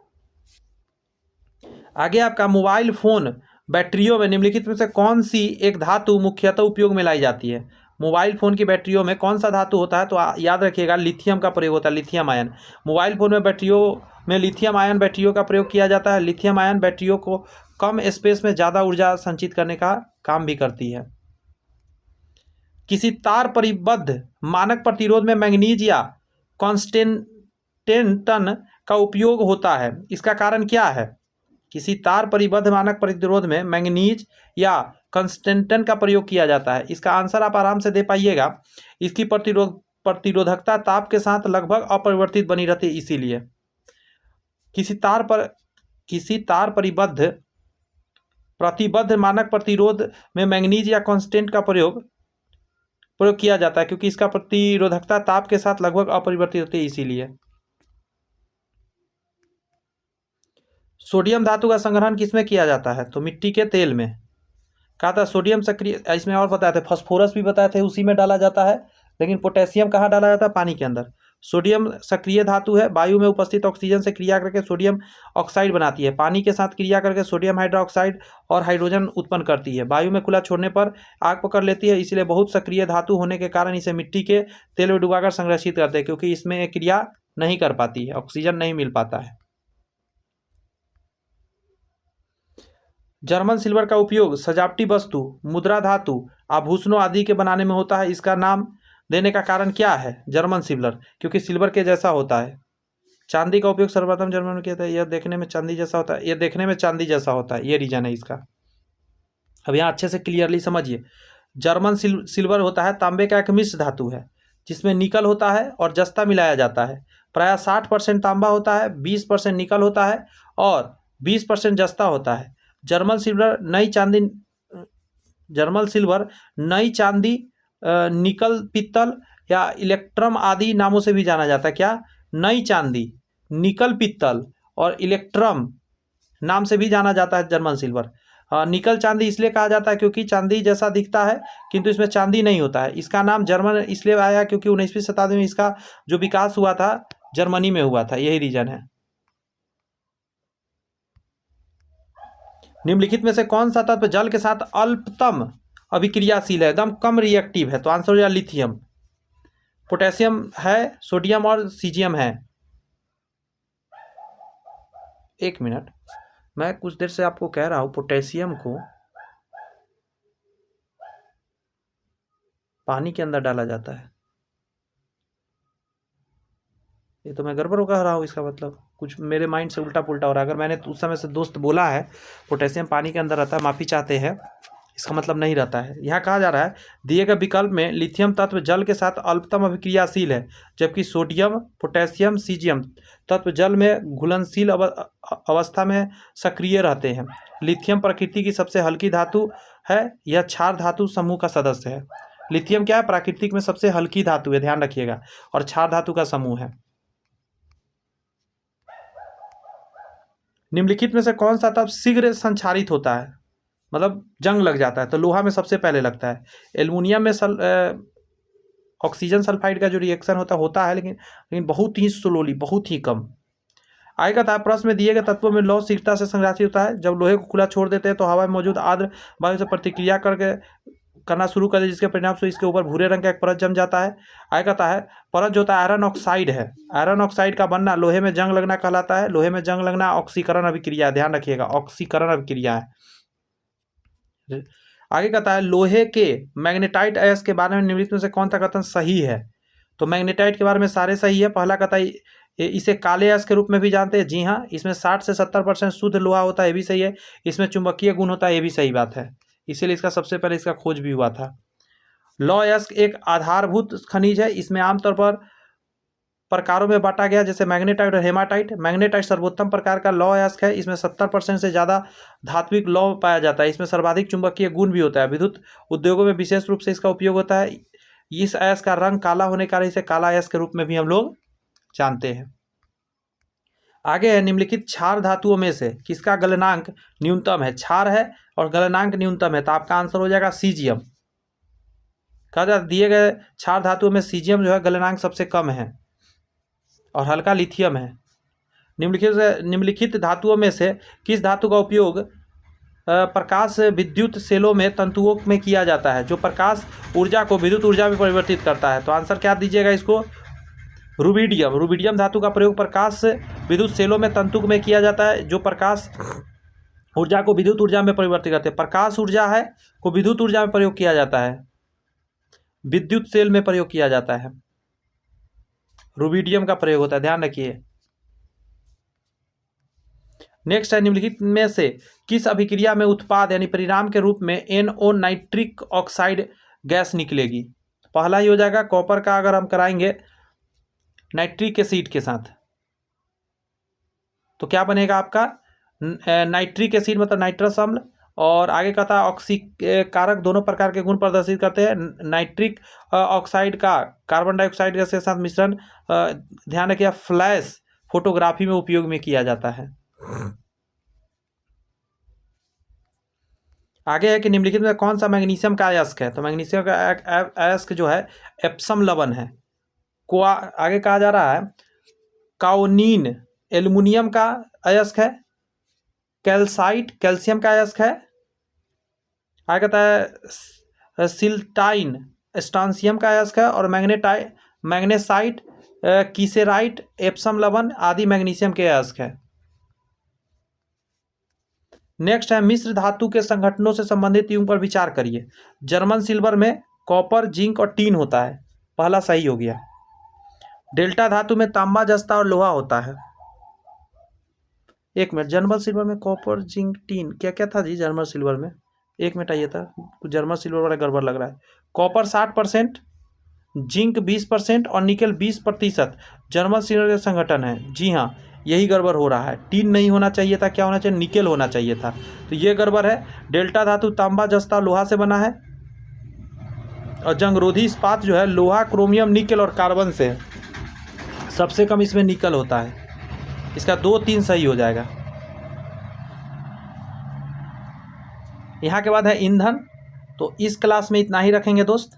आगे आपका मोबाइल फोन बैटरियों में निम्नलिखित में से कौन सी एक धातु मुख्यतः उपयोग में लाई जाती है। मोबाइल फ़ोन की बैटरियों में कौन सा धातु होता है, तो याद रखिएगा लिथियम का प्रयोग होता है, लिथियम आयन। मोबाइल फ़ोन में बैटरियों में लिथियम आयन बैटरियों का प्रयोग किया जाता है। लिथियम आयन बैटरियों को कम स्पेस में ज़्यादा ऊर्जा संचित करने का काम भी करती है। किसी तार परिबद्ध मानक प्रतिरोध में मैंगनीज या कॉन्स्टेंटन का उपयोग होता है, इसका कारण क्या है। किसी तार परिबद्ध मानक प्रतिरोध में मैंगनीज या कंस्टेंटन का प्रयोग किया जाता है, इसका आंसर आप आराम से दे पाइएगा। इसकी प्रतिरोधकता ताप के साथ लगभग अपरिवर्तित बनी रहती है, इसीलिए किसी तार प्रतिबद्ध मानक प्रतिरोध में मैंगनीज या कांस्टेंट का प्रयोग किया जाता है, क्योंकि इसका प्रतिरोधकता ताप के साथ लगभग अपरिवर्तित होती है, इसीलिए। सोडियम धातु का संग्रहण किसमें किया जाता है, तो मिट्टी के तेल में। कहा था सोडियम सक्रिय, इसमें और बताए थे, फास्फोरस भी बताए थे, उसी में डाला जाता है, लेकिन पोटेशियम कहाँ डाला जाता है, पानी के अंदर। सोडियम सक्रिय धातु है, वायु में उपस्थित ऑक्सीजन से क्रिया करके सोडियम ऑक्साइड बनाती है, पानी के साथ क्रिया करके सोडियम हाइड्रोक्साइड और हाइड्रोजन उत्पन्न करती है, वायु में खुला छोड़ने पर आग पकड़ लेती है, इसलिए बहुत सक्रिय धातु होने के कारण इसे मिट्टी के तेल में डुबाकर संरक्षित करते हैं, क्योंकि इसमें क्रिया नहीं कर पाती है, ऑक्सीजन नहीं मिल पाता है। जर्मन सिल्वर का उपयोग सजावटी वस्तु, मुद्रा धातु, आभूषणों आदि के बनाने में होता है, इसका नाम देने का कारण क्या है? जर्मन सिल्वर, क्योंकि सिल्वर के जैसा होता है। चांदी का उपयोग सर्वप्रथम जर्मन में किया था, यह देखने में चांदी जैसा होता है, यह देखने में चांदी जैसा होता है, ये रीजन है इसका। अब यहाँ अच्छे से क्लियरली समझिए, जर्मन सिल्वर होता है तांबे का एक मिश्र धातु है जिसमें निकल होता है और जस्ता मिलाया जाता है। प्रायः 60% तांबा होता है, 20% निकल होता है और 20% जस्ता होता है। जर्मन सिल्वर नई चांदी, निकल पित्तल या इलेक्ट्रम आदि नामों से भी जाना जाता है। क्या? नई चांदी, निकल पित्तल और इलेक्ट्रम नाम से भी जाना जाता है जर्मन सिल्वर। निकल चांदी इसलिए कहा जाता है क्योंकि चांदी जैसा दिखता है किंतु इसमें चांदी नहीं होता है। इसका नाम जर्मन इसलिए आया क्योंकि 19वीं शताब्दी में इसका जो विकास हुआ था जर्मनी में हुआ था, यही रीजन है। निम्नलिखित में से कौन सा तत्व जल के साथ अल्पतम अभिक्रियाशील है, एकदम कम रिएक्टिव है? तो आंसर हो जाए लिथियम। पोटेशियम है, सोडियम और सीजियम है। एक मिनट, मैं कुछ देर से आपको कह रहा हूं पोटेशियम को पानी के अंदर डाला जाता है। ये तो मैं गड़बड़ कह रहा हूँ, इसका मतलब कुछ मेरे माइंड से उल्टा पुल्टा हो रहा है। अगर मैंने उस समय से दोस्त बोला है पोटेशियम पानी के अंदर रहता है, माफ़ी चाहते हैं, इसका मतलब नहीं रहता है। यहाँ कहा जा रहा है दिए गए विकल्प में लिथियम तत्व जल के साथ अल्पतम अभिक्रियाशील है, जबकि सोडियम, पोटेशियम, सीजियम तत्व जल में घुलनशील अवस्था में सक्रिय रहते हैं। लिथियम प्रकृति की सबसे हल्की धातु है, यह क्षार धातु समूह का सदस्य है। लिथियम क्या है? प्राकृतिक में सबसे हल्की धातु है, ध्यान रखिएगा, और क्षार धातु का समूह है। निम्नलिखित में से कौन सा तत्व शीघ्र संक्षारित होता है, मतलब जंग लग जाता है? तो लोहा में सबसे पहले लगता है। एल्युमिनियम में ऑक्सीजन सल्फाइड का जो रिएक्शन होता है लेकिन बहुत ही स्लोली, बहुत ही कम। आगे का प्रश्न में दिए गए तत्वों में लौह शीघ्रता से संग्रहित होता है। जब लोहे को खुला छोड़ देते हैं तो हवा में मौजूद आर्द्र वायु से प्रतिक्रिया करना शुरू कर दे, जिसके परिणाम से इसके ऊपर भूरे रंग का एक परत जम जाता है। आगे कहता है परत जो होता है आयरन ऑक्साइड है। आयरन ऑक्साइड का बनना लोहे में जंग लगना कहलाता है। लोहे में जंग लगना ऑक्सीकरण अभिक्रिया, ध्यान रखिएगा, ऑक्सीकरण अभिक्रिया है। आगे कहता है लोहे के मैग्नेटाइट अयस्क के बारे में निम्नलिखित में से कौन सा कथन सही है? तो मैग्नेटाइट के बारे में सारे सही है। पहला कहता है इसे काले अयस्क के रूप में भी जानते हैं, जी हाँ। इसमें 60 से 70% शुद्ध लोहा होता है, ये भी सही है। इसमें चुंबकीय गुण होता है, ये भी सही बात है, इसीलिए इसका सबसे पहले इसका खोज भी हुआ था। लौह अयस्क एक आधारभूत खनिज है। इसमें आमतौर पर प्रकारों में बांटा गया, जैसे मैग्नेटाइट और हेमाटाइट। मैग्नेटाइट सर्वोत्तम प्रकार का लौह अयस्क है। इसमें 70% से ज़्यादा धात्विक लौह पाया जाता है। इसमें सर्वाधिक चुंबकीय गुण भी होता है। विद्युत उद्योगों में विशेष रूप से इसका उपयोग होता है। इस अयस्क का रंग काला होने के कारण इसे काला अयस्क के रूप में भी हम लोग जानते हैं। आगे है निम्नलिखित क्षार धातुओं में से किसका गलनांक न्यूनतम है? क्षार है और गलनांक न्यूनतम है, तो आपका आंसर हो जाएगा सीजियम। कहा जाता दिए गए क्षार धातुओं में सीजियम जो है गलनांक सबसे कम है और हल्का लिथियम है। निम्नलिखित धातुओं में से किस धातु का उपयोग प्रकाश विद्युत सेलों में तंतुओं में किया जाता है, जो प्रकाश ऊर्जा को विद्युत ऊर्जा में परिवर्तित करता है? तो आंसर क्या दीजिएगा इसको? रुबिडियम। रुबिडियम धातु का प्रयोग प्रकाश विद्युत सेलों में तंतु में किया जाता है, जो प्रकाश ऊर्जा को विद्युत ऊर्जा में परिवर्तित करते हैं। प्रकाश ऊर्जा है को विद्युत ऊर्जा में प्रयोग किया जाता है, विद्युत सेल में प्रयोग किया जाता है, रुबिडियम का प्रयोग होता है, ध्यान रखिए। नेक्स्ट है निम्नलिखित में से किस अभिक्रिया में उत्पाद यानी परिणाम के रूप में NO नाइट्रिक ऑक्साइड गैस निकलेगी? पहला ही हो जाएगा कॉपर का, अगर हम कराएंगे नाइट्रिक एसिड के साथ तो क्या बनेगा आपका? नाइट्रिक एसिड मतलब नाइट्रस अम्ल। और आगे कहता है ऑक्सीकारक दोनों प्रकार के गुण प्रदर्शित करते हैं। नाइट्रिक ऑक्साइड का कार्बन डाइऑक्साइड के साथ मिश्रण ध्यान रखिए फ्लैश फोटोग्राफी में उपयोग में किया जाता है। आगे है कि निम्नलिखित में कौन सा मैग्नीशियम का अयस्क है? तो मैग्नीशियम का अयस्क जो है एप्सम लवण है। आगे कहा जा रहा है काओनिन एल्युमिनियम का अयस्क है। कैल्साइट कैल्शियम का अयस्क है। आगे कहता है सिल्टाइन स्टांसियम का अयस्क है। और मैग्नेसाइट कीसेराइट एप्सम लवण आदि मैग्नीशियम के अयस्क है। नेक्स्ट है मिश्र धातु के संगठनों से संबंधित युग्म पर विचार करिए। जर्मन सिल्वर में कॉपर, जिंक और टीन होता है। पहला सही हो गया। डेल्टा धातु में तांबा, जस्ता और लोहा होता है। एक मिनट, जर्मन सिल्वर में कॉपर, जिंक, टीन, क्या क्या था जी जर्मन सिल्वर में? एक मिनट आइए था, जर्मन सिल्वर वाला गड़बड़ लग रहा है। कॉपर 60%, जिंक 20% और निकल 20% जर्मन सिल्वर का संगठन है। जी हाँ, यही गड़बड़ हो रहा है। टीन नहीं होना चाहिए था, क्या होना चाहिए? निकेल होना चाहिए था, तो ये गड़बड़ है। डेल्टा धातु तांबा, जस्ता, लोहा से बना है और जंगरोधी इस्पात जो है लोहा, क्रोमियम, निकेल और कार्बन से है। सबसे कम इसमें निकल होता है। इसका 2-3 सही हो जाएगा। यहाँ के बाद है ईंधन। तो इस क्लास में इतना ही रखेंगे दोस्त,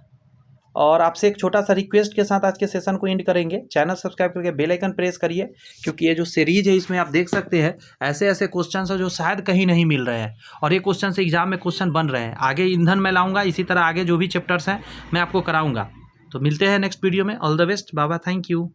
और आपसे एक छोटा सा रिक्वेस्ट के साथ आज के सेशन को एंड करेंगे। चैनल सब्सक्राइब करके बेल आइकन प्रेस करिए, क्योंकि ये जो सीरीज है इसमें आप देख सकते हैं ऐसे ऐसे क्वेश्चन हैं जो शायद कहीं नहीं मिल रहे हैं, और ये क्वेश्चन से एग्जाम में क्वेश्चन बन रहे हैं। आगे ईंधन में लाऊंगा, इसी तरह आगे जो भी चैप्टर्स हैं मैं आपको कराऊंगा। तो मिलते हैं नेक्स्ट वीडियो में। All the best, Baba, thank you.